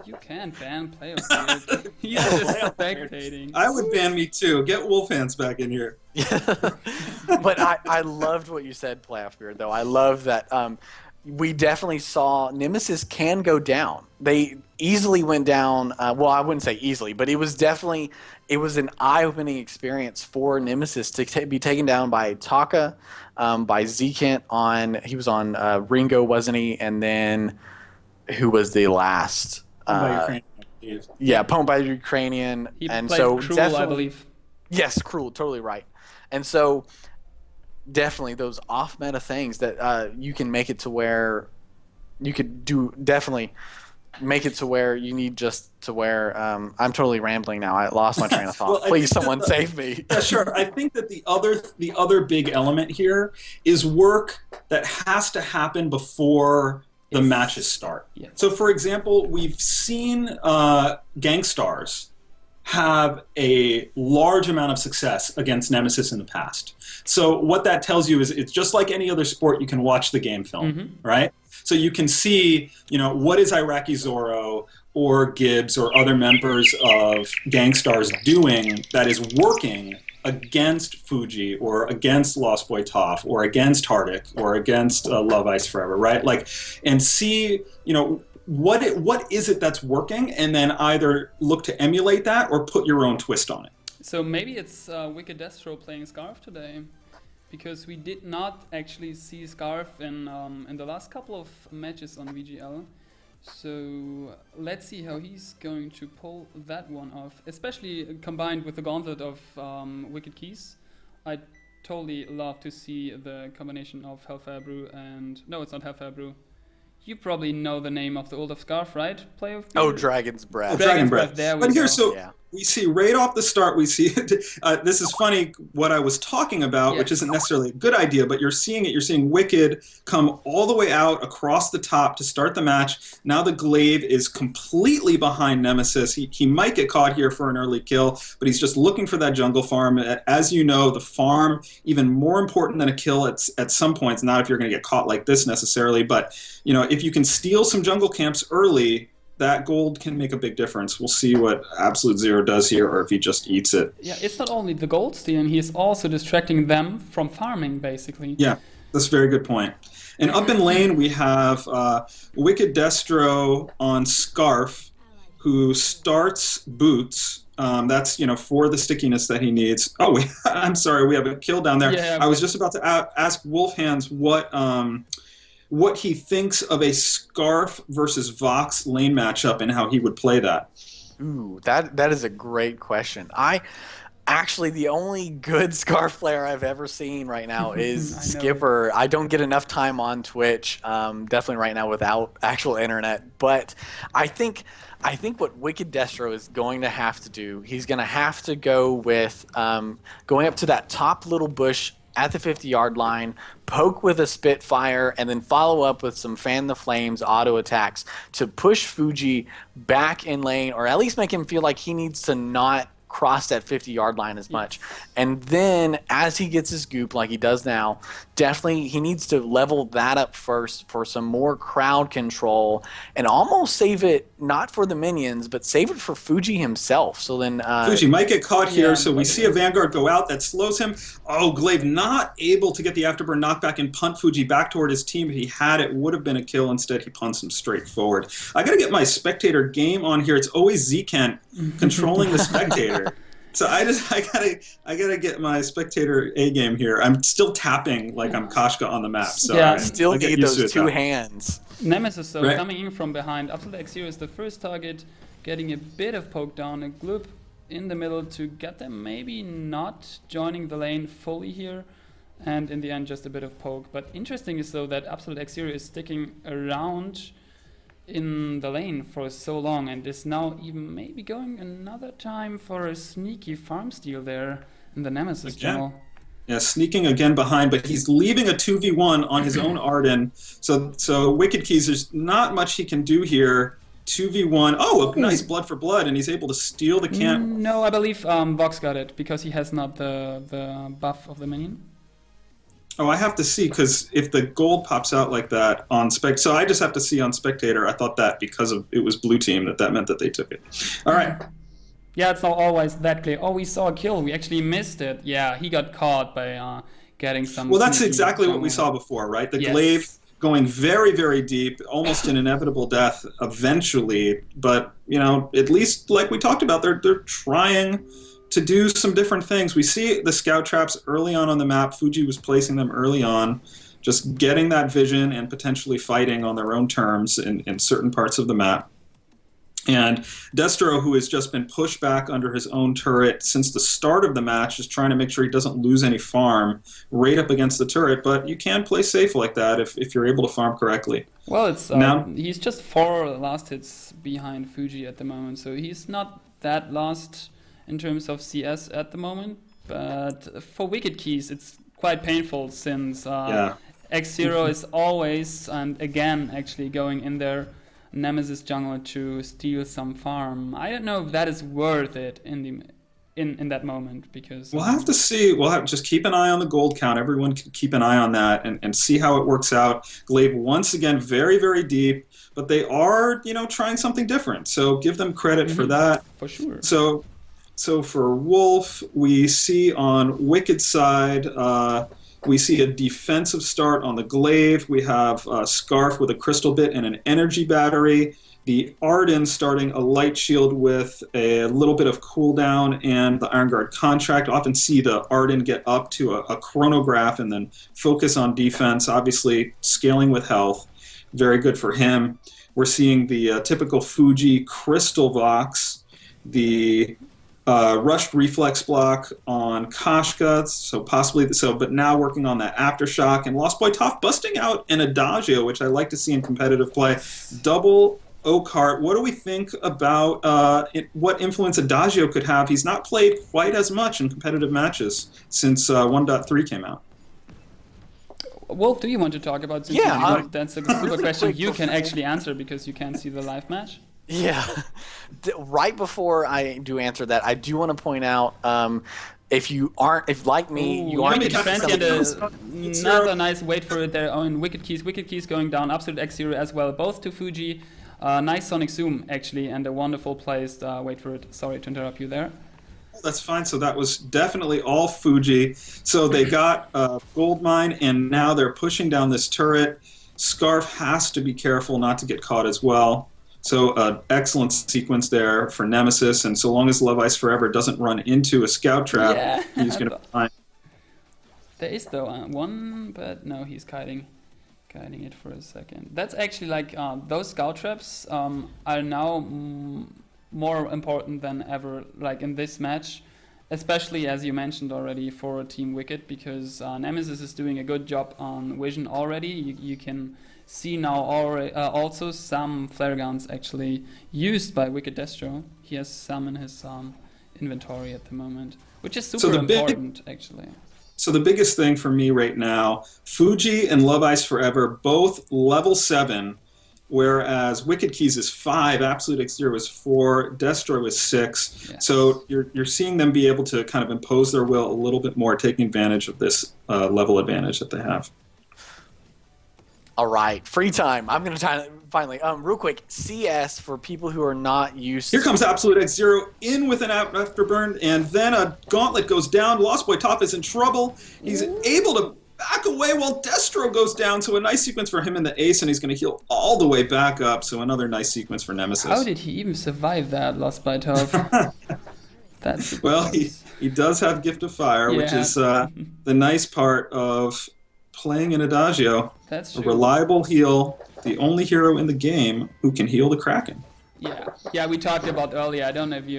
You can't ban player field. He's just spectating. I would ban me too. Get Wolfhands back in here. But I loved what you said, Playoff Beard, though. I love that we definitely saw Nemesis can go down. They easily went down. Well, I wouldn't say easily, but it was an eye-opening experience for Nemesis to be taken down by Taka, by Z-Kent he was on Ringo, wasn't he? And then who was the last? Pwned by Ukrainian. He and played so Cruel, I believe. Yes, Cruel, totally right. And so definitely those off-meta things that you can make it to where you could do, definitely make it to where you need just to where I'm totally rambling now. I lost my train of thought. Well, please, someone save me. Yeah, sure. I think that the other big element here is work that has to happen before the matches start. Yes. So, for example, we've seen Gangstars have a large amount of success against Nemesis in the past. So what that tells you is it's just like any other sport. You can watch the game film, right? So you can see, what is Iraqi Zorro or Gibbs or other members of Gangstars doing that is working against Fuji or against Lost Boy Toph or against Hardik or against Love Ice Forever, right? And see, what is it that's working, and then either look to emulate that or put your own twist on it. So maybe it's Wicked Destro playing Scarf today, because we did not actually see Scarf in the last couple of matches on VGL. So let's see how he's going to pull that one off, especially combined with the gauntlet of Wicked Keys. I totally love to see the combination of Hellfire Brew and... No, it's not Hellfire Brew. You probably know the name of the Old of Scarf, right? Player of Oh, Dragon's Breath. Dragon Breath. There we But here, go. so Yeah. we see right off the start, we see, this is funny what I was talking about, which Yes. isn't necessarily a good idea, but you're seeing it. You're seeing Wicked come all the way out across the top to start the match. Now the Glaive is completely behind Nemesis. He might get caught here for an early kill, but he's just looking for that jungle farm. As you know, the farm, even more important than a kill at some points, not if you're going to get caught like this necessarily, but you know, if you can steal some jungle camps early, that gold can make a big difference. We'll see what Absolute Zero does here, or if he just eats it. Yeah, it's not only the gold stealing, he is also distracting them from farming, basically. Yeah, that's a very good point. And up in lane, we have Wicked Destro on Scarf, who starts Boots. That's, you know, for the stickiness that he needs. Oh, I'm sorry, we have a kill down there. Yeah, I was just about to ask Wolfhands what he thinks of a Scarf versus Vox lane matchup and how he would play that. Ooh, that is a great question. Actually, the only good Scarf player I've ever seen right now is Skipper. I don't get enough time on Twitch, definitely right now without actual internet. But I think what Wicked Destro is going to have to do, he's going to have to go with going up to that top little bush at the 50-yard line, poke with a Spitfire, and then follow up with some Fan the Flames auto attacks to push Fuji back in lane, or at least make him feel like he needs to not cross that 50-yard line as much. And then as he gets his goop like he does now, definitely he needs to level that up first for some more crowd control and almost save it not for the minions but save it for Fuji himself. So then Fuji might get caught here, Yeah, so we see a Vanguard go out that slows him. Oh, Glaive not able to get the afterburn knockback and punt Fuji back toward his team. If he had it, would have been a kill. Instead, he punts him straight forward. I got to get my spectator game on here. It's always Zkent controlling the spectator. So I gotta get my spectator A game here. I'm still tapping like I'm Koshka on the map. So Yeah. still I'll get need used to those it, two though. hands. Nemesis, though, Right. coming in from behind. Absolute X0 is the first target, getting a bit of poke down, a gloop in the middle to get them maybe not joining the lane fully here, and in the end just a bit of poke. But interesting is, though, that Absolute X0 is sticking around in the lane for so long and is now even maybe going another time for a sneaky farm steal there in the Nemesis Again. jungle. Yeah, sneaking again behind, but he's leaving a 2v1 on his own Arden. So Wicked Keys, there's not much he can do here. 2v1. Oh, a nice blood for blood, and he's able to steal the camp. No, I believe Vox got it because he has not the buff of the minion. Oh, I have to see, because if the gold pops out like that on Spec... So I just have to see on Spectator. I thought that because of it was blue team that meant that they took it. All right. Yeah, it's not always that clear. Oh, we saw a kill. We actually missed it. Yeah, he got caught by getting some... Well, that's sneaky exactly what we jungle. saw before, right? The Yes. Glaive going very, very deep, almost an inevitable death eventually. But, you know, at least like we talked about, they're trying to do some different things. We see the scout traps early on the map. Fuji was placing them early on, just getting that vision and potentially fighting on their own terms in certain parts of the map. And Destro, who has just been pushed back under his own turret since the start of the match, is trying to make sure he doesn't lose any farm right up against the turret. But you can play safe like that if you're able to farm correctly. Well, it's Now- he's just 4 last hits behind Fuji at the moment, so he's not that lost in terms of CS at the moment. But for Wicked Keys, it's quite painful since Yeah. X0 is always, and again, actually going in there Nemesis jungle to steal some farm. I don't know if that is worth it in that moment, because We'll have to see. We'll have just keep an eye on the gold count. Everyone can keep an eye on that and see how it works out. Glaive once again very, very deep, but they are, you know, trying something different. So give them credit for that. for sure. So for Wolf, we see on Wicked side, We see a defensive start on the glaive. We have a Scarf with a crystal bit and an energy battery. The Arden starting a light shield with a little bit of cooldown and the Iron Guard contract. Often see the Arden get up to a chronograph and then focus on defense, obviously scaling with health. Very good for him. We're seeing the typical Fuji Crystal Vox, the rushed reflex block on Kashka, but now working on that Aftershock, and Lost Boy Toph busting out an Adagio, which I like to see in competitive play. Double Oakheart, what do we think about what influence Adagio could have? He's not played quite as much in competitive matches since 1.3 came out. Wolf, do you want to talk about this? Yeah. That's a super question you can actually answer because you can't see the live match. Yeah. Right before I do answer that, I do want to point out if like me, you aren't another nice wait for it there on Wicked Keys going down, Absolute X0 as well, both to Fuji. Nice Sonic Zoom actually, and a wonderful placed wait for it. Sorry to interrupt you there. That's fine. So that was definitely all Fuji. So they got Gold Mine, and now they're pushing down this turret. Scarf has to be careful not to get caught as well. So excellent sequence there for Nemesis, and so long as Love Ice Forever doesn't run into a scout trap, he's going to be fine. There is though one, but no, he's kiting it for a second. That's actually like those scout traps are now more important than ever, like in this match, especially as you mentioned already for Team Wicked, because Nemesis is doing a good job on vision already. You can see now also some flare guns actually used by Wicked Destro. He has some in his inventory at the moment, which is super important actually. So the biggest thing for me right now, Fuji and Love Ice Forever, both level 7, whereas Wicked Keys is 5, Absolute X0 is 4, Destro is 6. Yes. So you're seeing them be able to kind of impose their will a little bit more, taking advantage of this level advantage that they have. All right, free time. I'm going to finally, real quick, CS for people who are not used to... Here comes Absolute X0 in with an Afterburn, and then a Gauntlet goes down. Lost Boy Toph is in trouble. He's able to back away while Destro goes down, so a nice sequence for him in the ace, and he's going to heal all the way back up, so another nice sequence for Nemesis. How did he even survive that, Lost Boy Toph? That's well, he does have Gift of Fire, which is the nice part of playing an Adagio. That's true. A reliable heal, the only hero in the game who can heal the Kraken. Yeah, we talked about earlier. I don't know if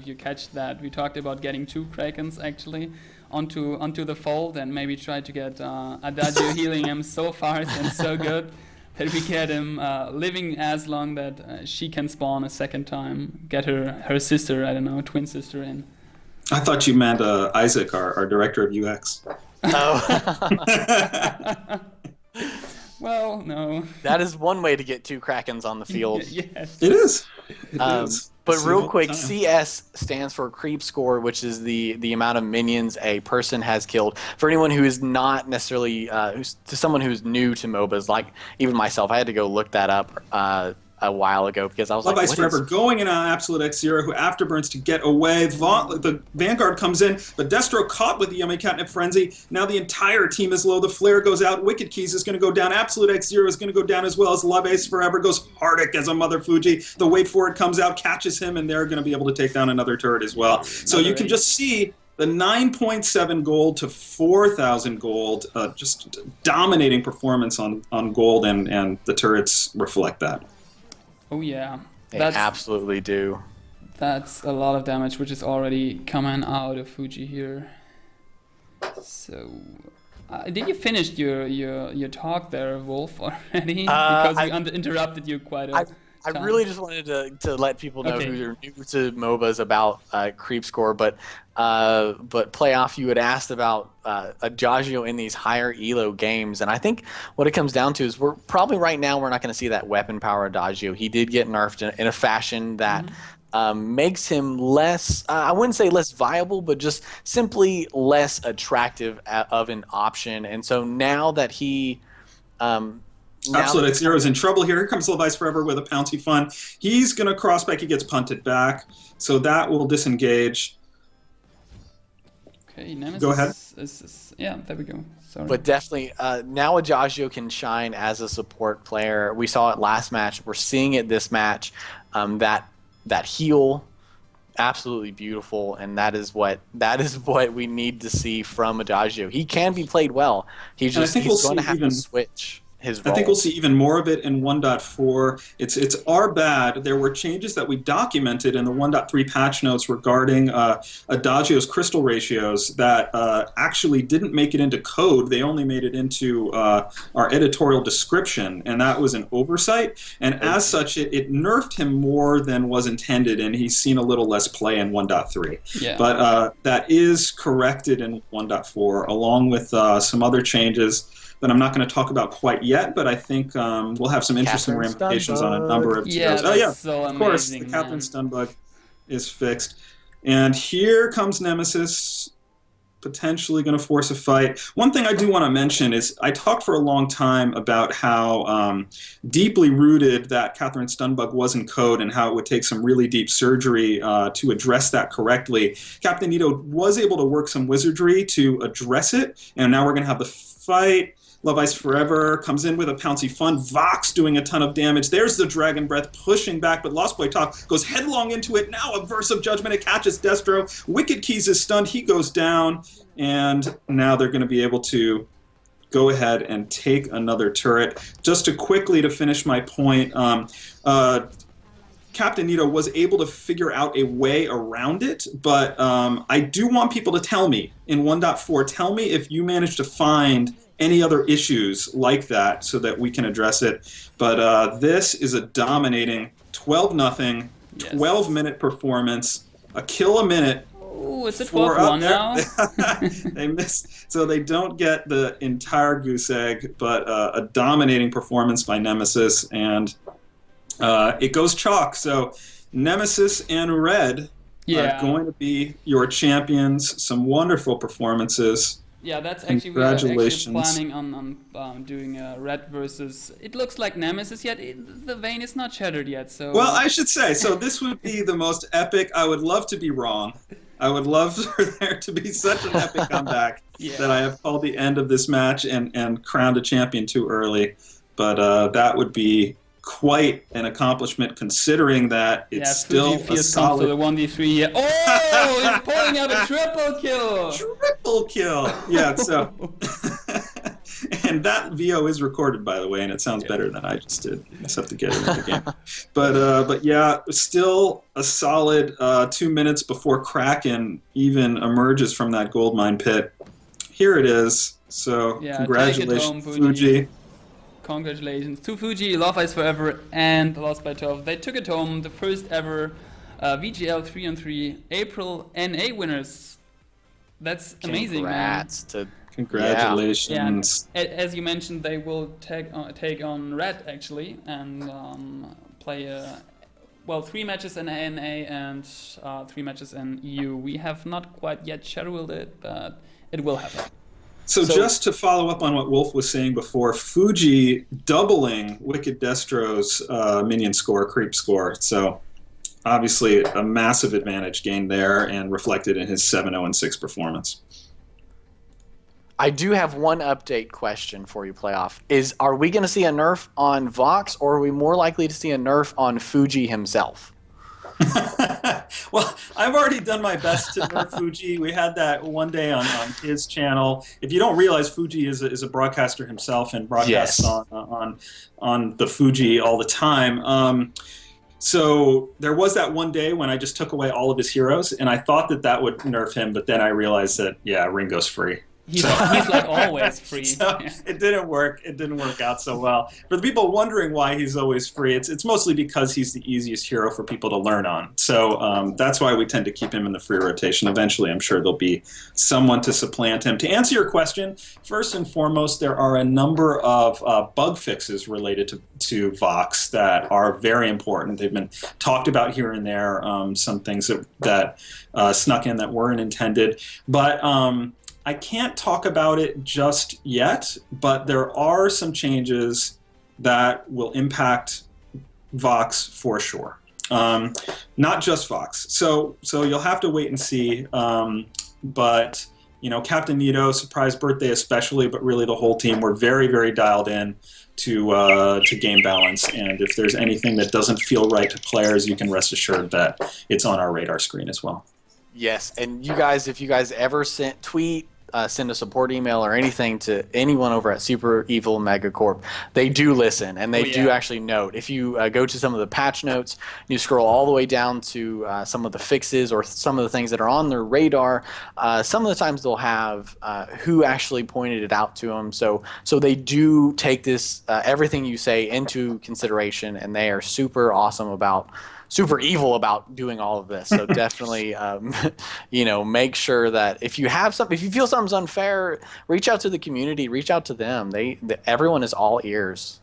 you catch that. We talked about getting 2 Krakens actually onto the fold, and maybe try to get Adagio healing him so fast and so good that we get him living as long that she can spawn a second time, get her sister, I don't know, twin sister in. I thought you meant Isaac, our director of UX. Oh. Well, no. That is one way to get 2 Krakens on the field. Yes. It is. It is. But real quick, CS stands for creep score, which is the amount of minions a person has killed. For anyone who is not necessarily, someone who's new to MOBAs, like even myself, I had to go look that up a while ago because I was Love like, Ice Forever going in on Absolute X0, who afterburns to get away. The Vanguard comes in, but Destro caught with the Yummy Catnip Frenzy. Now the entire team is low. The flare goes out. Wicked Keys is going to go down. Absolute X0 is going to go down as well as Love Ice Forever goes Hardic as a Mother Fuji. The wait for it comes out, catches him, and they're going to be able to take down another turret as well. So you can just see the 9.7 gold to 4,000 gold, just dominating performance on gold, and the turrets reflect that. Oh yeah, they absolutely do. That's a lot of damage, which is already coming out of Fuji here. So, did you finish your talk there, Wolf, already? Because we interrupted you quite a time. I really just wanted to let people know who are new to MOBAs about creep score, but playoff, you had asked about Adagio in these higher elo games, and I think what it comes down to is we're not going to see that weapon power Adagio. He did get nerfed in a fashion that makes him less, I wouldn't say less viable, but just simply less attractive of an option. And so now that he Absolute X0 is in trouble here. Here comes Love Ice Forever with a Pouncy Fun. He's going to cross back. He gets punted back. So that will disengage. Okay, Nemesis Go ahead. Yeah, there we go. Sorry. But definitely, now Adagio can shine as a support player. We saw it last match. We're seeing it this match. That heal, absolutely beautiful, and that is what we need to see from Adagio. He can be played well. He's going to have to switch his role. I think we'll see even more of it in 1.4. It's our bad. There were changes that we documented in the 1.3 patch notes regarding Adagio's crystal ratios that actually didn't make it into code. They only made it into our editorial description, and that was an oversight. And as such, it nerfed him more than was intended, and he's seen a little less play in 1.3. Yeah. But that is corrected in 1.4, along with some other changes that I'm not going to talk about quite yet, but I think we'll have some interesting ramifications on a number of tiers. Oh yeah, so of course, amazing, the Catherine Stunbug is fixed. And here comes Nemesis, potentially going to force a fight. One thing I do want to mention is I talked for a long time about how deeply rooted that Catherine Stunbug was in code and how it would take some really deep surgery to address that correctly. Captain Nito was able to work some wizardry to address it, and now we're going to have the fight. Love Ice Forever comes in with a Pouncy Fun. Vox doing a ton of damage. There's the Dragon Breath pushing back, but Lost Boy Talk goes headlong into it. Now a Verse of Judgment. It catches Destro. Wicked Keys is stunned. He goes down. And now they're going to be able to go ahead and take another turret. Just to finish my point, Captain Nito was able to figure out a way around it, but I do want people to tell me in 1.4, tell me if you managed to find any other issues like that so that we can address it. But this is a dominating 12-0, 12-minute performance, a kill a minute. Oh, it's a 12-1 now. They missed, so they don't get the entire goose egg, but a dominating performance by Nemesis, and it goes chalk. So Nemesis and Red are going to be your champions. Some wonderful performances. Yeah, that's actually we are actually planning on doing a Red versus. It looks like Nemesis yet. The vein is not shattered yet. So well, I should say so. This would be the most epic. I would love to be wrong. I would love for there to be such an epic comeback that I have called the end of this match and crowned a champion too early. But that would be quite an accomplishment considering that it's still a solid. To the 1v3 here. Oh, he's pulling out a triple kill. Triple kill. Yeah, so and that VO is recorded, by the way, and it sounds better than I just did. I just have to get it in the game. But yeah, still a solid 2 minutes before Kraken even emerges from that goldmine pit. Here it is. So congratulations, Fuji. Congratulations to Fuji, Love Ice Forever, and Lost by 12. They took it home, the first ever VGL 3-on-3 April NA winners. That's amazing, man. Congratulations. Yeah, as you mentioned, they will take on Red, actually, and play 3 matches in NA and 3 matches in EU. We have not quite yet scheduled it, but it will happen. So just to follow up on what Wolf was saying before, Fuji doubling Wicked Destro's minion score, creep score. So obviously a massive advantage gained there and reflected in his 7-0-6 performance. I do have one update question for you, Playoff. Are we going to see a nerf on Vox, or are we more likely to see a nerf on Fuji himself? Well, I've already done my best to nerf Fuji. We had that one day on his channel. If you don't realize, Fuji is a broadcaster himself and broadcasts on the Fuji all the time. So there was that one day when I just took away all of his heroes, and I thought that would nerf him, but then I realized that, Ringo's free. He's like always free. So it didn't work. It didn't work out so well. For the people wondering why he's always free, it's mostly because he's the easiest hero for people to learn on. So that's why we tend to keep him in the free rotation. Eventually, I'm sure there'll be someone to supplant him. To answer your question, first and foremost, there are a number of bug fixes related to Vox that are very important. They've been talked about here and there. Some things that snuck in that weren't intended, but I can't talk about it just yet, but there are some changes that will impact Vox for sure. Not just Vox. So you'll have to wait and see. But Captain Nito, surprise birthday especially, but really the whole team were very, very dialed in to game balance. And if there's anything that doesn't feel right to players, you can rest assured that it's on our radar screen as well. Yes, and you guys, if you guys ever send a support email or anything to anyone over at Super Evil Megacorp, they do listen, and they do actually note. If you go to some of the patch notes, you scroll all the way down to some of the fixes or some of the things that are on their radar, some of the times they'll have who actually pointed it out to them. So they do take this everything you say into consideration, and they are super evil about doing all of this. So definitely, make sure that if you feel something's unfair, reach out to the community, reach out to them. Everyone is all ears.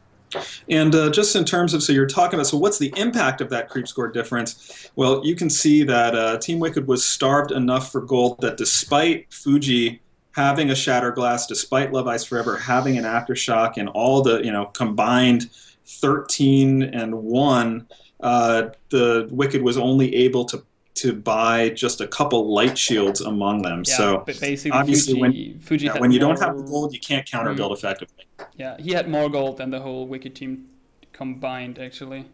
And just in terms of, so you're talking about, so what's the impact of that creep score difference? Well, you can see that Team Wicked was starved enough for gold that despite Fuji having a Shatterglass, despite Love Ice Forever having an Aftershock, and all the, combined 13 and 1, the Wicked was only able to buy just a couple light shields among them. Yeah, so but basically obviously Fuji when you don't have the gold, you can't counter build effectively. Yeah, he had more gold than the whole Wicked team combined, actually.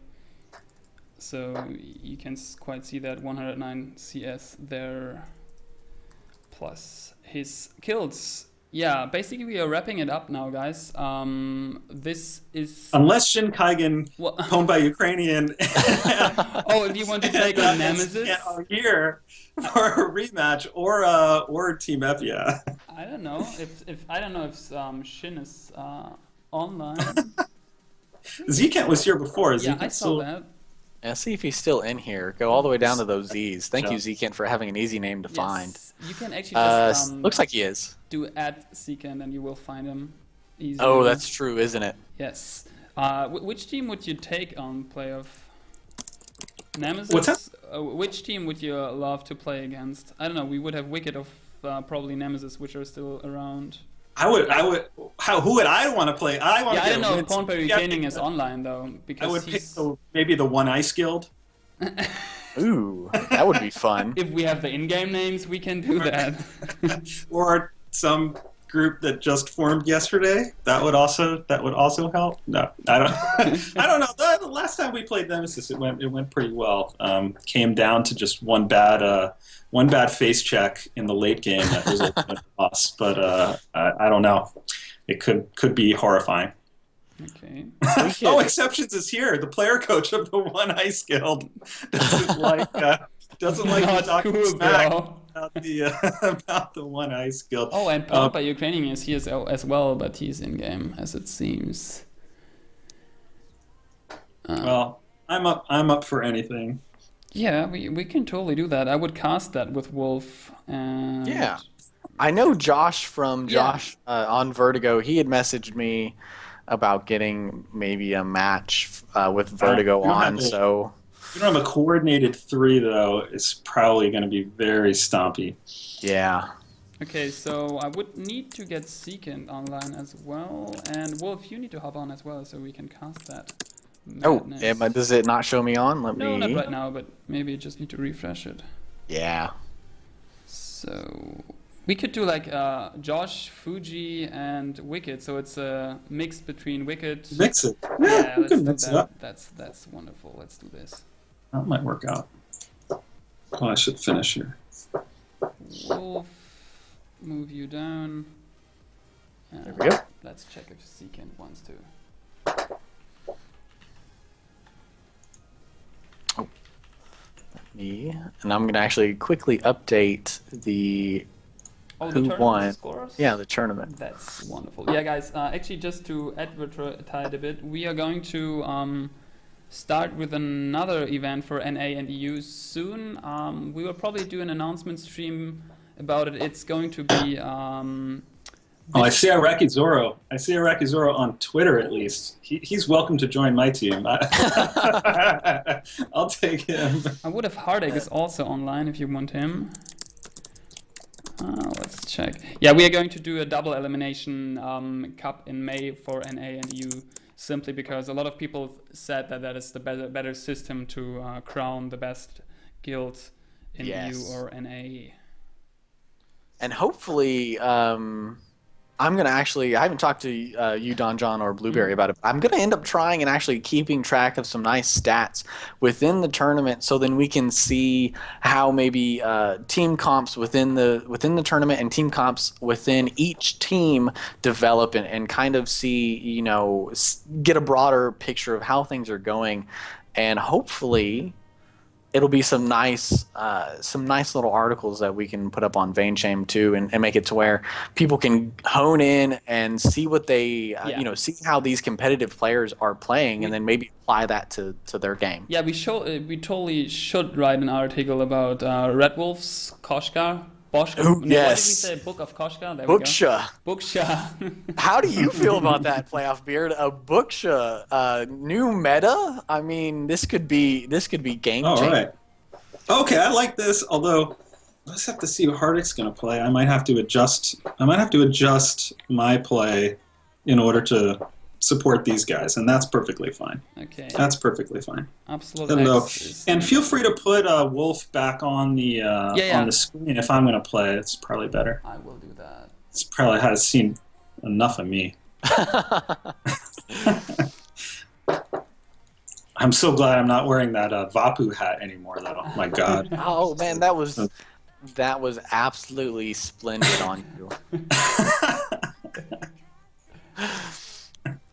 So you can quite see that 109 CS there, plus his kills. Yeah, basically we are wrapping it up now, guys. This is... Unless Shin Kaigen, owned by Ukrainian... Oh, if you want to take on Nemesis? Are here for a rematch or Team Evia. I don't know if Shin is online. Zekent was here before. Yeah, I saw that. Yeah, see if he's still in here. Go all the way down to those Z's. Thank you, Zekent, for having an easy name to find. You can actually just... looks like he is. Do @Zekent and you will find him easily. Oh, that's true, isn't it? Yes. Which team would you take on playoff? Nemesis? What's that? Which team would you love to play against? I don't know. We would have Wicked of probably Nemesis, which are still around. Who would I want to play? I don't know if Pornberry Gaming is online though, because I would pick maybe the One Ice Guild. Ooh, that would be fun. If we have the in-game names, we can do that. Or some group that just formed yesterday. That would also help. No, I don't. I don't know. The last time we played Nemesis, it went pretty well. Came down to just one bad face check in the late game that was a loss. But I don't know. It could be horrifying. Okay. Oh, Exceptions is here. The player coach of the One Ice Guild doesn't like talking smack about the One Ice Guild. Oh, and Papa Ukrainian is here as well, but he's in game, as it seems. Well, I'm up for anything. Yeah, we can totally do that. I would cast that with Wolf. And... Yeah, I know Josh on Vertigo. He had messaged me about getting maybe a match with Vertigo on. So you don't have a coordinated 3 though. It's probably going to be very stompy. Yeah. Okay, so I would need to get Zekent online as well, and Wolf, you need to hop on as well, so we can cast that. Madness. Oh, yeah, but does it not show me on? No, not right now, but maybe you just need to refresh it. Yeah. So we could do like Josh, Fuji, and Wicked. So it's a mix between Wicked. Mix it. Yeah, we let's can do mix it that. up. That's wonderful. Let's do this. That might work out. Oh, I should finish here. Wolf, move you down. There we go. Let's check if Zekent wants to. And I'm going to actually quickly update the who won. Scores? Yeah, the tournament. That's wonderful. Yeah, guys, actually just to advertise a bit, we are going to start with another event for NA and EU soon. We will probably do an announcement stream about it. It's going to be... I see Iraqi Zoro. I see Iraqi Zoro on Twitter, at least. He's welcome to join my team. I'll take him. I would have Heartache is also online if you want him. Let's check. Yeah, we are going to do a double elimination cup in May for NA and EU, simply because a lot of people said that is the better system to crown the best guild in EU or NA. and hopefully, I'm gonna actually. I haven't talked to you, DonJon, or Blueberry about it. But I'm gonna end up trying and actually keeping track of some nice stats within the tournament, so then we can see how maybe team comps within the tournament and team comps within each team develop and kind of see, get a broader picture of how things are going, and hopefully it'll be some nice little articles that we can put up on Vein Shame too, and make it to where people can hone in and see what they, see how these competitive players are playing, and then maybe apply that to their game. Yeah, we totally should write an article about Red Wolf's Koshka. Boschka. Ooh, yes. What did we say? Book of Koshka? There Booksha. we go. Booksha. How do you feel about that, Playoff Beard? A Booksha, new meta? I mean, this could be game changing. All right. Okay, I like this. Although, let's have to see who Hardic's going to play. I might have to adjust my play in order to support these guys, and that's perfectly fine. Okay. That's perfectly fine. Absolutely. And feel free to put Wolf back on the on the screen if I'm going to play. It's probably better. I will do that. It's probably has seen enough of me. I'm so glad I'm not wearing that Vapu hat anymore. Though, oh my God. Oh man, that was absolutely splendid on you.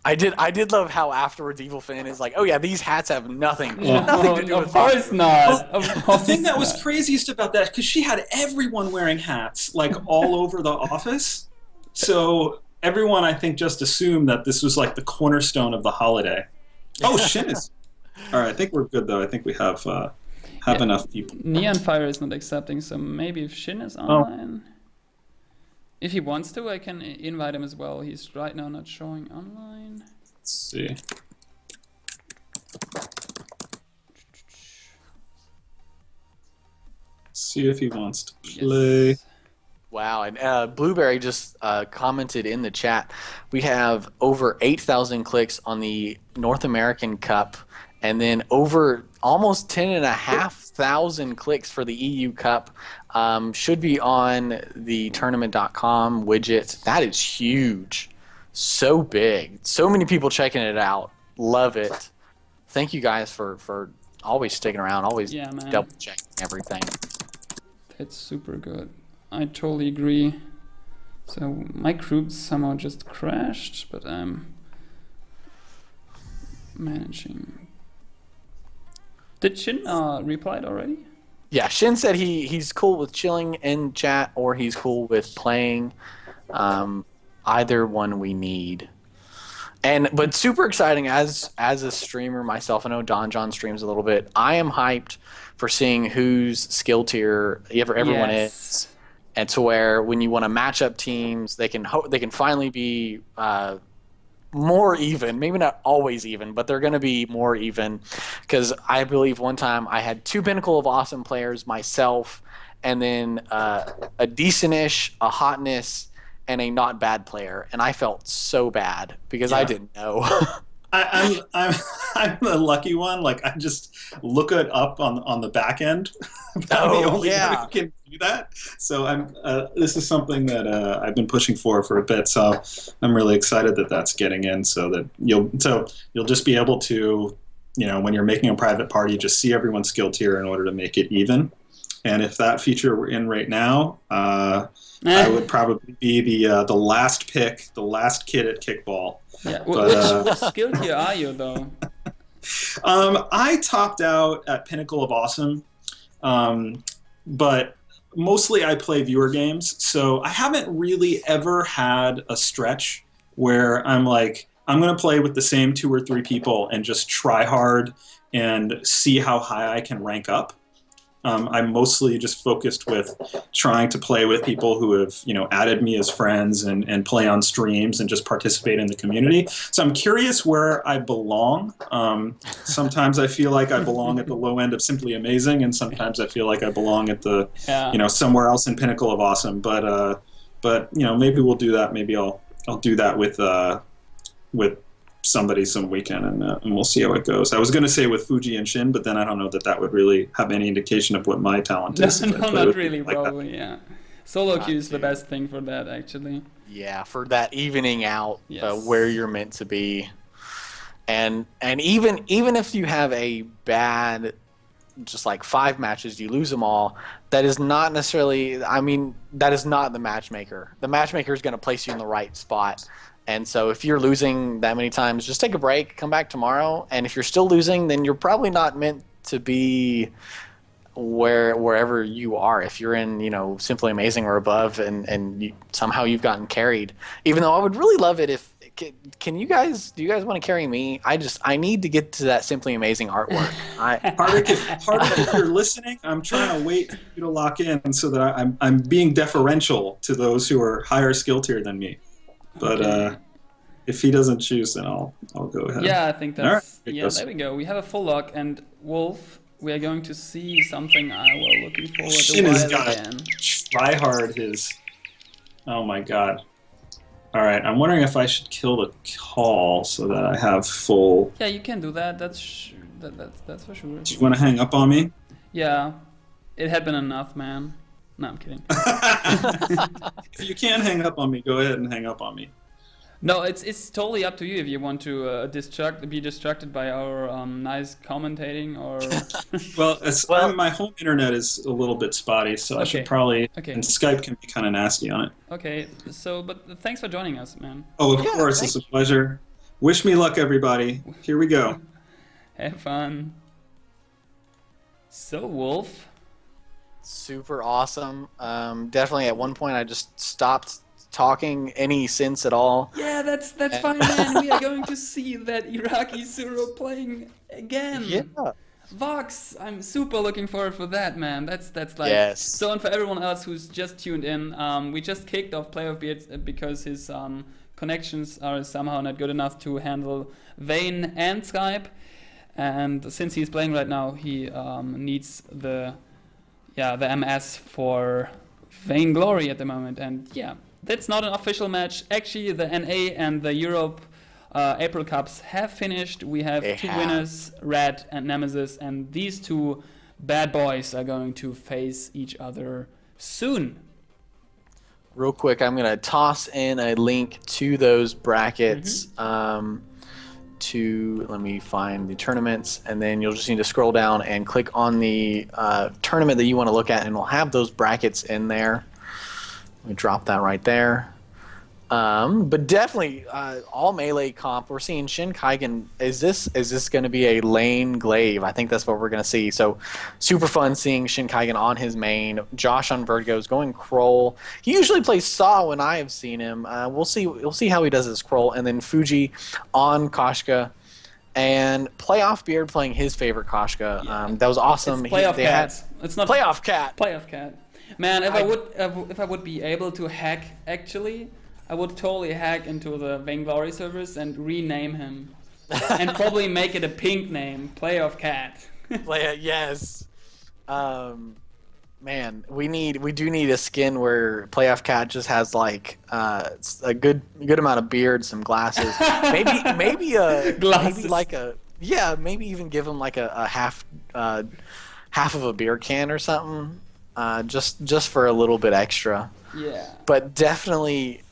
I did love how afterwards Evil Finn is like, oh yeah, these hats have nothing to do with Of course not. The thing that was craziest about that, because she had everyone wearing hats, like all over the office. So everyone, I think, just assumed that this was like the cornerstone of the holiday. Oh, Shin is. All right, I think we're good though. I think we have enough people. Neon Fire is not accepting, so maybe if Shin is online. If he wants to, I can invite him as well. He's right now not showing online. Let's see. See if he wants to play. Yes. Wow, and Blueberry just commented in the chat. We have over 8,000 clicks on the North American Cup, and then over almost 10,500 clicks for the EU Cup. Should be on the tournament.com widget. That is huge. So big. So many people checking it out. Love it. Thank you guys for always sticking around, always double checking everything. It's super good. I totally agree. So my group somehow just crashed, but I'm managing. Did Shin replied already? Yeah, Shin said he's cool with chilling in chat, or he's cool with playing. Either one we need. But super exciting as a streamer myself. I know DonJon streams a little bit. I am hyped for seeing whose skill tier everyone is, and to where when you want to match up teams, they can finally be more even. Maybe not always even, but they're going to be more even. Because I believe one time I had 2 Pinnacle of Awesome players myself, and then a decent-ish, a hotness, and a not bad player, and I felt so bad because I didn't know. I'm the lucky one. Like, I just look it up on the back end. I'm the only one who can do that. So this is something that I've been pushing for a bit. So I'm really excited that that's getting in. So that you'll just be able to, when you're making a private party, just see everyone's skill tier in order to make it even. And if that feature were in right now, I would probably be the last pick, the last kid at kickball. Yeah. Which skill tier are you though? I topped out at Pinnacle of Awesome, but mostly I play viewer games. So I haven't really ever had a stretch where I'm like, I'm going to play with the same 2 or 3 people and just try hard and see how high I can rank up. I'm mostly just focused with trying to play with people who have, added me as friends and play on streams and just participate in the community. So I'm curious where I belong. Sometimes I feel like I belong at the low end of Simply Amazing, and sometimes I feel like I belong at the, somewhere else in Pinnacle of Awesome. But maybe we'll do that. Maybe I'll do that with somebody some weekend, and we'll see how it goes. I was going to say with Fuji and Shin, but then I don't know that would really have any indication of what my talent is. No, not really, probably, yeah. Solo queue is the best thing for that, actually. Yeah, for that evening out Yes. where you're meant to be. And even if you have a bad, just like 5 matches, you lose them all, that is not necessarily, I mean, that is not the matchmaker. The matchmaker is going to place you in the right spot. And so if you're losing that many times, just take a break, come back tomorrow. And if you're still losing, then you're probably not meant to be wherever you are. If you're in, Simply Amazing or above, and somehow you've gotten carried. Even though I would really love it if, do you guys want to carry me? I need to get to that Simply Amazing artwork. Hardik, if you're listening, I'm trying to wait for you to lock in so that I'm being deferential to those who are higher skill tier than me. But if he doesn't choose, then I'll go ahead. Yeah, I think that's... Right, yeah, there we go. We have a full lock, and Wolf, we are going to see something I was looking forward to Shin has a while got again. to try hard his... Oh my god. Alright, I'm wondering if I should kill the call so that I have full... Yeah, you can do that. That's for sure. Do you want to hang up on me? Yeah, it had been enough, man. No, I'm kidding. If you can hang up on me, go ahead and hang up on me. No, it's totally up to you if you want to be distracted by our nice commentating or. Well, my home internet is a little bit spotty, so I should probably. Okay. And Skype can be kind of nasty on it. Okay, but thanks for joining us, man. Oh, of course, it's a pleasure. Wish me luck, everybody. Here we go. Have fun. So, Wolf. Super awesome. Definitely at one point I just stopped talking any sense at all. Yeah, that's fine, man. We are going to see that Iraqi Zero playing again. Yeah. Vox, I'm super looking forward for that, man. That's like Yes. So. And for everyone else who's just tuned in, we just kicked off Play of Beards because his connections are somehow not good enough to handle Vane and Skype. And since he's playing right now, he needs the MS for Vainglory at the moment. And yeah, that's not an official match. Actually, the NA and the Europe April Cups have finished. We have two winners, Red and Nemesis, and these two bad boys are going to face each other soon. Real quick, I'm going to toss in a link to those brackets. Let me find the tournaments, and then you'll just need to scroll down and click on the tournament that you want to look at, and we'll have those brackets in there. Let me drop that right there. But definitely all melee comp. We're seeing Shin Kaigen. Is this going to be a lane glaive? I think that's what we're going to see. So super fun seeing Shin Kaigen on his main. Josh on Vertigo's going Kroll. He usually plays Saw when I have seen him. We'll see how he does his Kroll. And then Fuji on Koshka. And Playoff Beard playing his favorite Koshka. Yeah. That was awesome. It's Playoff Cat. It's not Playoff Cat. Playoff Cat. Man, if I would be able to hack, actually, I would totally hack into the Vainglory servers and rename him, and probably make it a pink name, Playoff Cat. Yes. Man, we do need a skin where Playoff Cat just has like a good amount of beard, some glasses, maybe even give him like a half of a beer can or something, just for a little bit extra. Yeah. But definitely.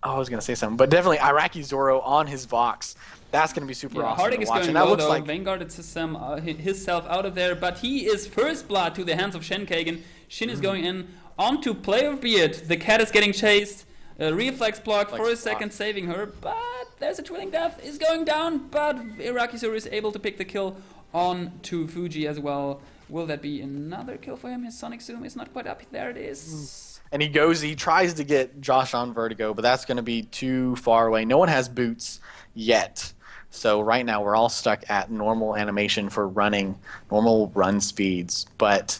I was gonna say something, but definitely Iraqi Zoro on his Vox. That's gonna be super awesome Hardik to is watch. going And that low looks though. like Vanguarded system himself out of there, but he is first blood to the hands of Shin Kaigen. Shin is going in onto Play of Beard. The cat is getting chased. Reflex block for a second, saving her, but there's a Twilling Death is going down. But Iraqi Zoro is able to pick the kill on to Fuji as well. Will that be another kill for him? His Sonic Zoom is not quite up. There it is. And he tries to get Josh on Vertigo, but that's going to be too far away. No one has boots yet. So right now we're all stuck at normal animation for running, normal run speeds. But,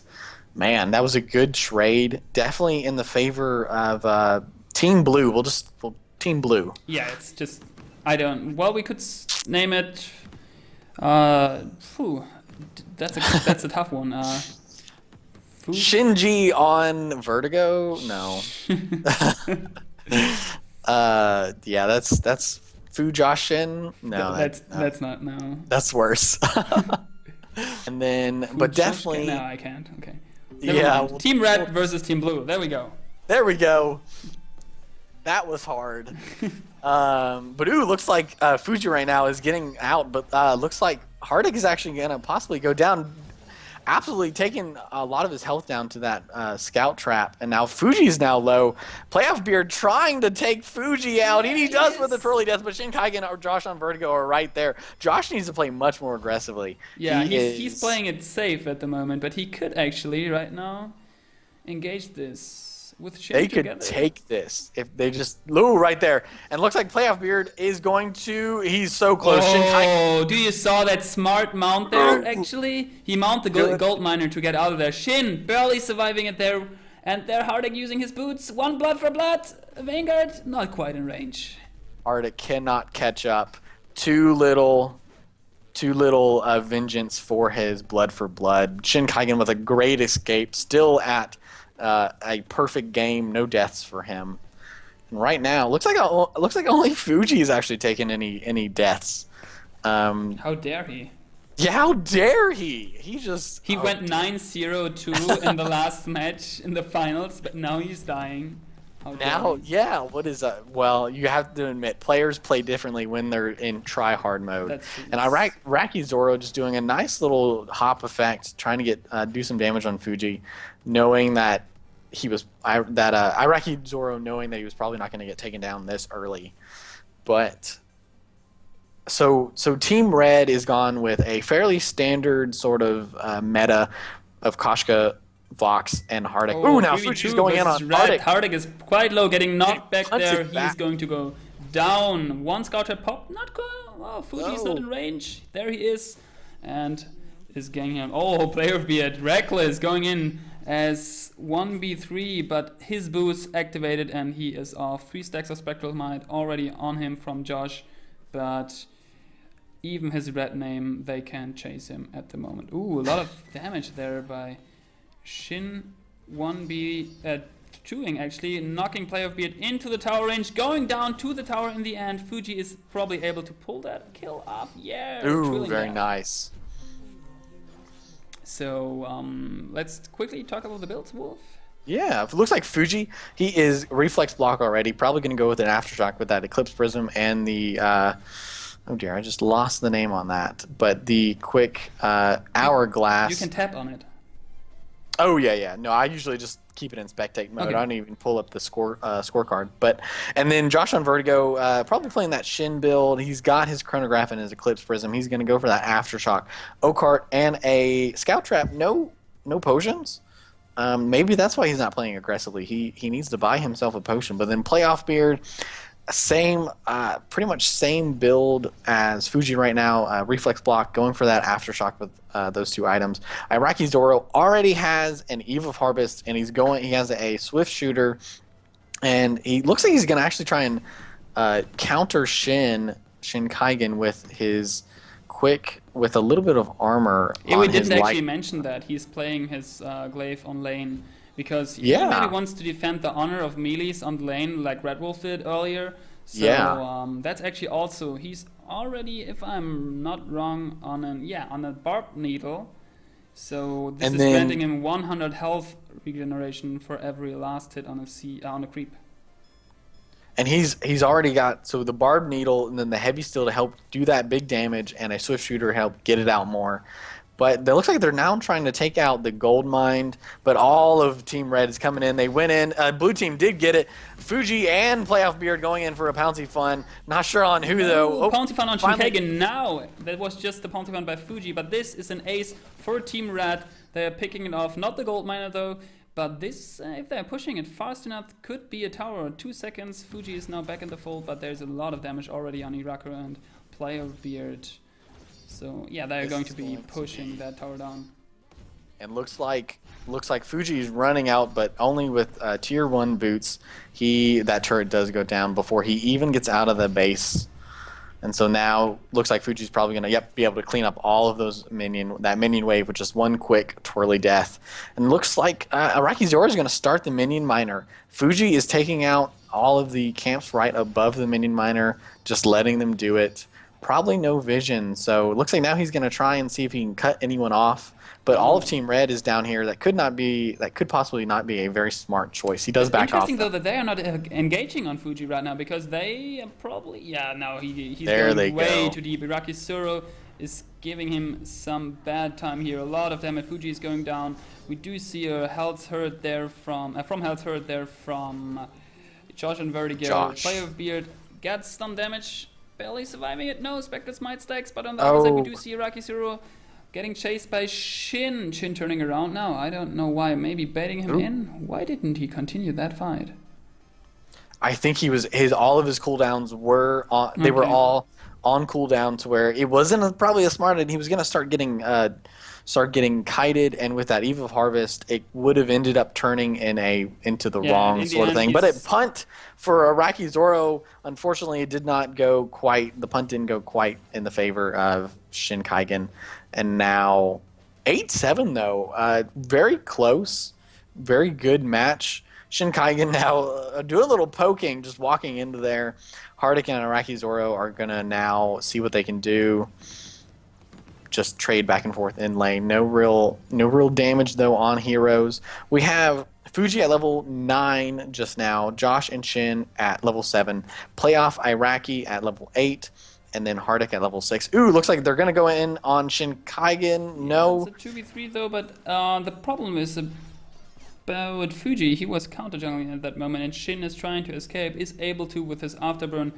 man, that was a good trade. Definitely in the favor of Team Blue. We'll Team Blue. Yeah, it's just... we could name it... that's a tough one. Shinji on Vertigo? No. Yeah, that's Fujashin. No, that's not. No. That's worse. And then, but definitely. No, I can't. Okay. Yeah. Team Red versus Team Blue. There we go. There we go. That was hard. But looks like Fuji right now is getting out, but looks like Hardik is actually going to possibly go down, absolutely taking a lot of his health down to that scout trap. And now Fuji is now low. Playoff Beard trying to take Fuji out, and he does with the twirly death, but Shin Kaigen or Josh on Vertigo are right there. Josh needs to play much more aggressively. Yeah, he's playing it safe at the moment, but he could actually right now engage this. With Shin they together. could take this if they just right there, and looks like Playoff Beard is going to. He's so close. Oh, do you saw that smart mount there? Actually, he mounted the gold miner to get out of there. Shin barely surviving it there, and there Hardik using his boots. One blood for blood. Vanguard not quite in range. Hardik cannot catch up. Too little vengeance for his blood for blood. Shin Kaigen with a great escape, still at a perfect game, no deaths for him. And right now, looks like only Fuji is actually taking any deaths. How dare he? Yeah, how dare he? He went 9-0-2 in the last match in the finals, but now he's dying. Now, yeah, what is that? Well, you have to admit, players play differently when they're in try-hard mode. And Iraqi Zoro just doing a nice little hop effect, trying to get do some damage on Fuji, knowing that Iraqi Zoro knowing that he was probably not going to get taken down this early. But so Team Red is gone with a fairly standard sort of meta of Koshka, Vox, and Hardik. Oh, now Fuji's going in on Hardik. Hardik is quite low, getting knocked back there. He's going to go down. One scout had popped. Not good. Oh, Fuji's not in range. There he is. And is getting him. Oh, player beard. Reckless going in as 1v3, but his boost activated and he is off. 3 stacks of Spectral Might already on him from Josh. But even his red name, they can't chase him at the moment. Ooh, a lot of damage there by Shin 1v2ing actually, knocking Playoff Beard into the tower range, going down to the tower in the end. Fuji is probably able to pull that kill off. Yeah. Ooh, very nice. So let's quickly talk about the builds, Wolf. Yeah, it looks like Fuji, he is reflex block already. Probably going to go with an Aftershock with that Eclipse Prism and the oh dear, I just lost the name on that. But the quick Hourglass. You can tap on it. Oh yeah. No, I usually just keep it in spectate mode. Okay. I don't even pull up the scorecard. And then Josh on Vertigo, probably playing that Shin build. He's got his Chronograph and his Eclipse Prism. He's going to go for that Aftershock, Okart, and a Scout Trap. No potions. Maybe that's why he's not playing aggressively. He needs to buy himself a potion. But then Playoff Beard, pretty much same build as Fuji right now. Reflex block, going for that Aftershock with those 2 items. Iraqi Zoro already has an Eve of Harvest, and he has a Swift Shooter, and he looks like he's going to actually try and counter Shin Kaigen with his quick, with a little bit of armor. Yeah, we didn't actually mention that he's playing his Glaive on lane. Because he maybe wants to defend the honor of melees on the lane like Red Wolf did earlier. So that's actually also, he's already, if I'm not wrong, on a barbed needle. So this is granting him 100 health regeneration for every last hit on a creep. And he's already got, so the barbed needle and then the heavy steel to help do that big damage, and a Swift Shooter to help get it out more. But it looks like they're now trying to take out the gold mine, but all of Team Red is coming in. They went in. Blue team did get it. Fuji and Playoff Beard going in for a Pouncy Fun. Not sure on who, though. Oh, Pouncy Fun on Shinkagen now. That was just the Pouncy Fun by Fuji, but this is an ace for Team Red. They are picking it off. Not the gold miner, though. But this, if they're pushing it fast enough, could be a tower. 2 seconds. Fuji is now back in the fold, but there's a lot of damage already on Iraku and Playoff Beard. So yeah, they're going to be pushing that tower down. And looks like Fuji's running out, but only with tier 1 boots. That turret does go down before he even gets out of the base. And so now looks like Fuji's probably gonna be able to clean up all of those that minion wave with just one quick twirly death. And looks like Iraqi Zoro is gonna start the minion miner. Fuji is taking out all of the camps right above the minion miner, just letting them do it. probably no vision. So it looks like now he's going to try and see if he can cut anyone off. But all of Team Red is down here. That could possibly not be a very smart choice. He does back off. Interesting though that they are not engaging on Fuji right now because they are probably he's There going they way go. too deep. Iraqi Suro is giving him some bad time here. A lot of damage. Fuji is going down. We do see a health hurt there from Josh and Vertigo. Josh. Player of Beard gets some damage. Barely surviving it. No, Spectre's Might stacks, but on the other side we do see Iraqi Suro getting chased by Shin. Shin turning around now. I don't know why. Maybe baiting him in. Why didn't he continue that fight? I think he was all of his cooldowns were on. They were all on cooldown to where it wasn't probably a smart. And he was going to start getting kited, and with that Eve of Harvest, it would have ended up turning into the wrong sort of thing. But it punt for Iraqi Zoro. Unfortunately, it did not go quite. The punt didn't go quite in the favor of Shin Kaigen. And now 8-7 though, very close, very good match. Shin Kaigen now do a little poking, just walking into there. Hardik and Iraqi Zoro are gonna now see what they can do. Just trade back and forth in lane. No real damage though on heroes. We have Fuji at level 9 just now. Josh and Shin at level 7. Playoff Iraqi at level 8. And then Hardik at level 6. Ooh, looks like they're going to go in on Shin Kaigen. No. It's a 2v3 though, but the problem is about Fuji. He was counter jungling at that moment, and Shin is trying to escape, is able to with his afterburn,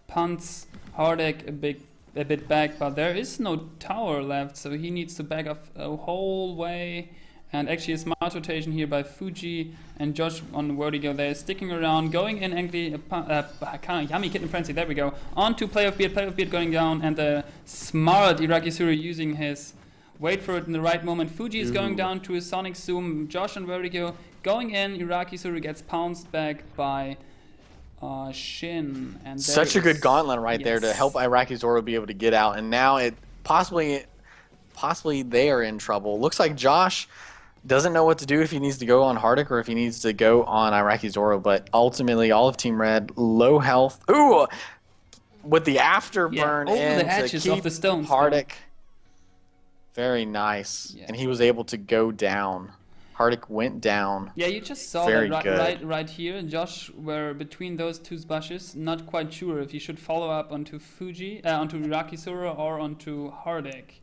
punts Hardik a bit back, but there is no tower left, so he needs to back off a whole way. And actually a smart rotation here by Fuji and Josh on the Vertigo. They're sticking around, going in angry, Yummy Kitten Frenzy, there we go. On to Player of Beard going down, and the smart Iraqi Suri using his wait for it in the right moment. Fuji is going down to a Sonic Zoom. Josh on Vertigo going in, Iraqi Suri gets pounced back by Shin. And such a good gauntlet right there to help Iraqi Zoro be able to get out, and now it possibly they are in trouble. Looks like Josh doesn't know what to do, if he needs to go on Hardik or if he needs to go on Iraqi Zoro, but ultimately all of Team Red low health. Ooh, with the afterburn over in the edges to keep of the stones. Hardik. Very nice, and he was able to go down. Hardik went down. Yeah, you just saw Very that right here. Josh were between those two splashes, not quite sure if he should follow up onto onto Iraqi Zoro or onto Hardik.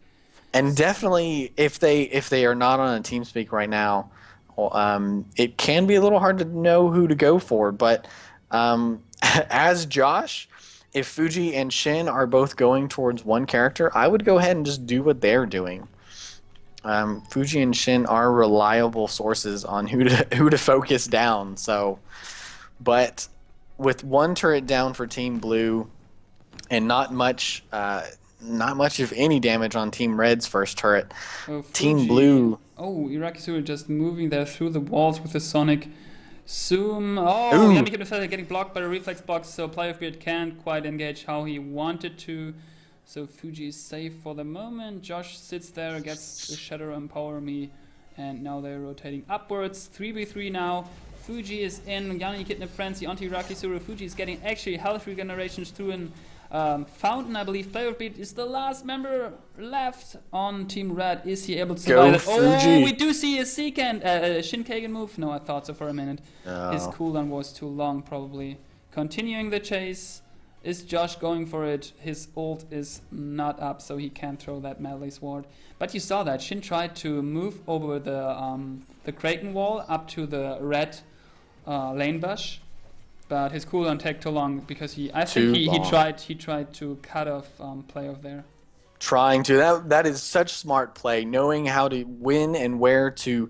And definitely, if they are not on a TeamSpeak right now, it can be a little hard to know who to go for. But as Josh, if Fuji and Shin are both going towards one character, I would go ahead and just do what they're doing. Fuji and Shin are reliable sources on who to focus down. So, but with one turret down for Team Blue, and not much of any damage on Team Red's first turret. Team Blue. Oh, Iraqi Suri just moving there through the walls with the Sonic Zoom. Oh, Yami Kid getting blocked by the reflex box, so Player of Beard can't quite engage how he wanted to. So Fuji is safe for the moment. Josh sits there, gets the Shadow Empower Me, and now they're rotating upwards. 3v3 now. Fuji is in. Yami Kidnap Frenzy onto Iraqi Suri. Fuji is getting actually health regenerations through an Fountain, I believe. Player of Beat is the last member left on Team Red. Is he able to survive it? Oh, we do see a Shin Kaigen move. No, I thought so for a minute. Oh. His cooldown was too long, probably. Continuing the chase. Is Josh going for it? His ult is not up, so he can't throw that melee sword. But you saw that. Shin tried to move over the Kraken wall up to the red lane bush. But his cooldown took too long because he tried to cut off play off there. Trying to that is such smart play, knowing how to when and where to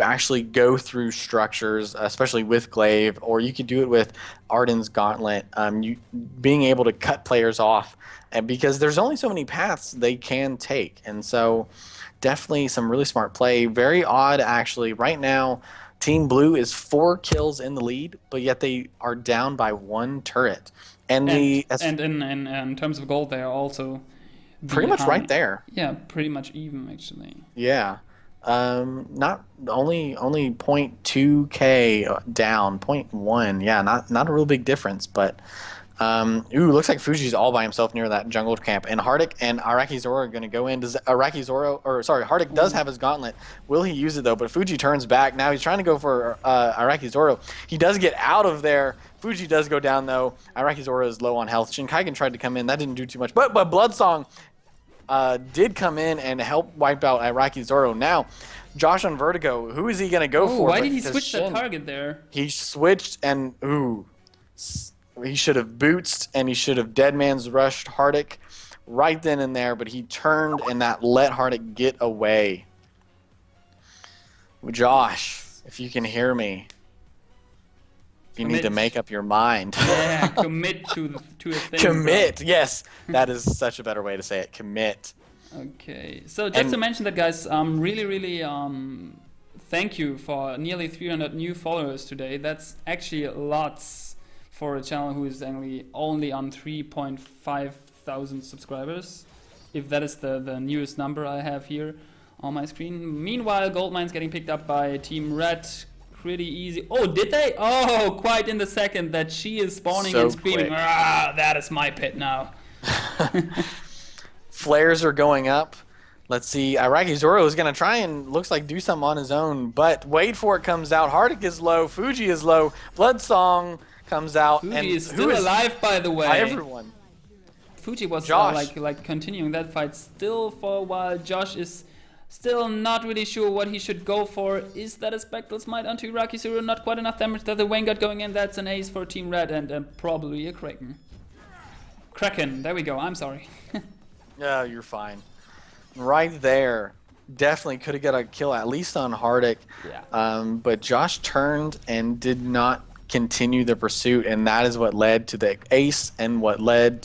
actually go through structures, especially with Glaive, or you could do it with Arden's Gauntlet. You being able to cut players off, and because there's only so many paths they can take, and so definitely some really smart play. Very odd actually. Right now, Team Blue is 4 kills in the lead, but yet they are down by 1 turret. And in terms of gold, they are also pretty much right there. Yeah, pretty much even actually. Yeah, not only 0.2k down, 0.1. Yeah, not a real big difference, but Looks like Fuji's all by himself near that jungle camp, and Hardik and Araki Zoro are going to go in. Hardik does have his gauntlet. Will he use it though? But Fuji turns back. Now he's trying to go for Araki Zoro. He does get out of there. Fuji does go down though. Araki Zoro is low on health. Shinkaigen tried to come in. That didn't do too much. But Bloodsong did come in and help wipe out Araki Zoro. Now, Josh on Vertigo, who is he going to go for? Why did he switch the target there? He switched and he should have bootsed and he should have deadman's rushed Hardik right then and there, but he turned and that let Hardik get away. Josh, if you can hear me, you need to make up your mind. Yeah, commit to a thing. Commit, yes. That is such a better way to say it. Commit. Okay, so just to mention that, guys, really, thank you for nearly 300 new followers today. That's actually lots for a channel who is only on 3.5 thousand subscribers. If that is the newest number I have here on my screen. Meanwhile, Goldmine's getting picked up by Team Red. Pretty easy. Oh, did they? Oh, quite in the second that she is spawning and screaming. Ah, that is my pit now. Flares are going up. Let's see. Araki Zoro is going to try and looks like do something on his own, but wait for it comes out. Hardik is low. Fuji is low. Bloodsong comes out. Fuji and is still alive, by the way. Everyone. Fuji was Josh. like continuing that fight still for a while. Josh is still not really sure what he should go for. Is that a Spectral Smite onto Araki Zoro? Not quite enough damage. There's a Vanguard going in. That's an ace for Team Red and probably a Kraken. Kraken. There we go. I'm sorry. Yeah, you're fine. Right there. Definitely could have got a kill at least on Hardik. Yeah. But Josh turned and did not continue the pursuit, and that is what led to the ace and what led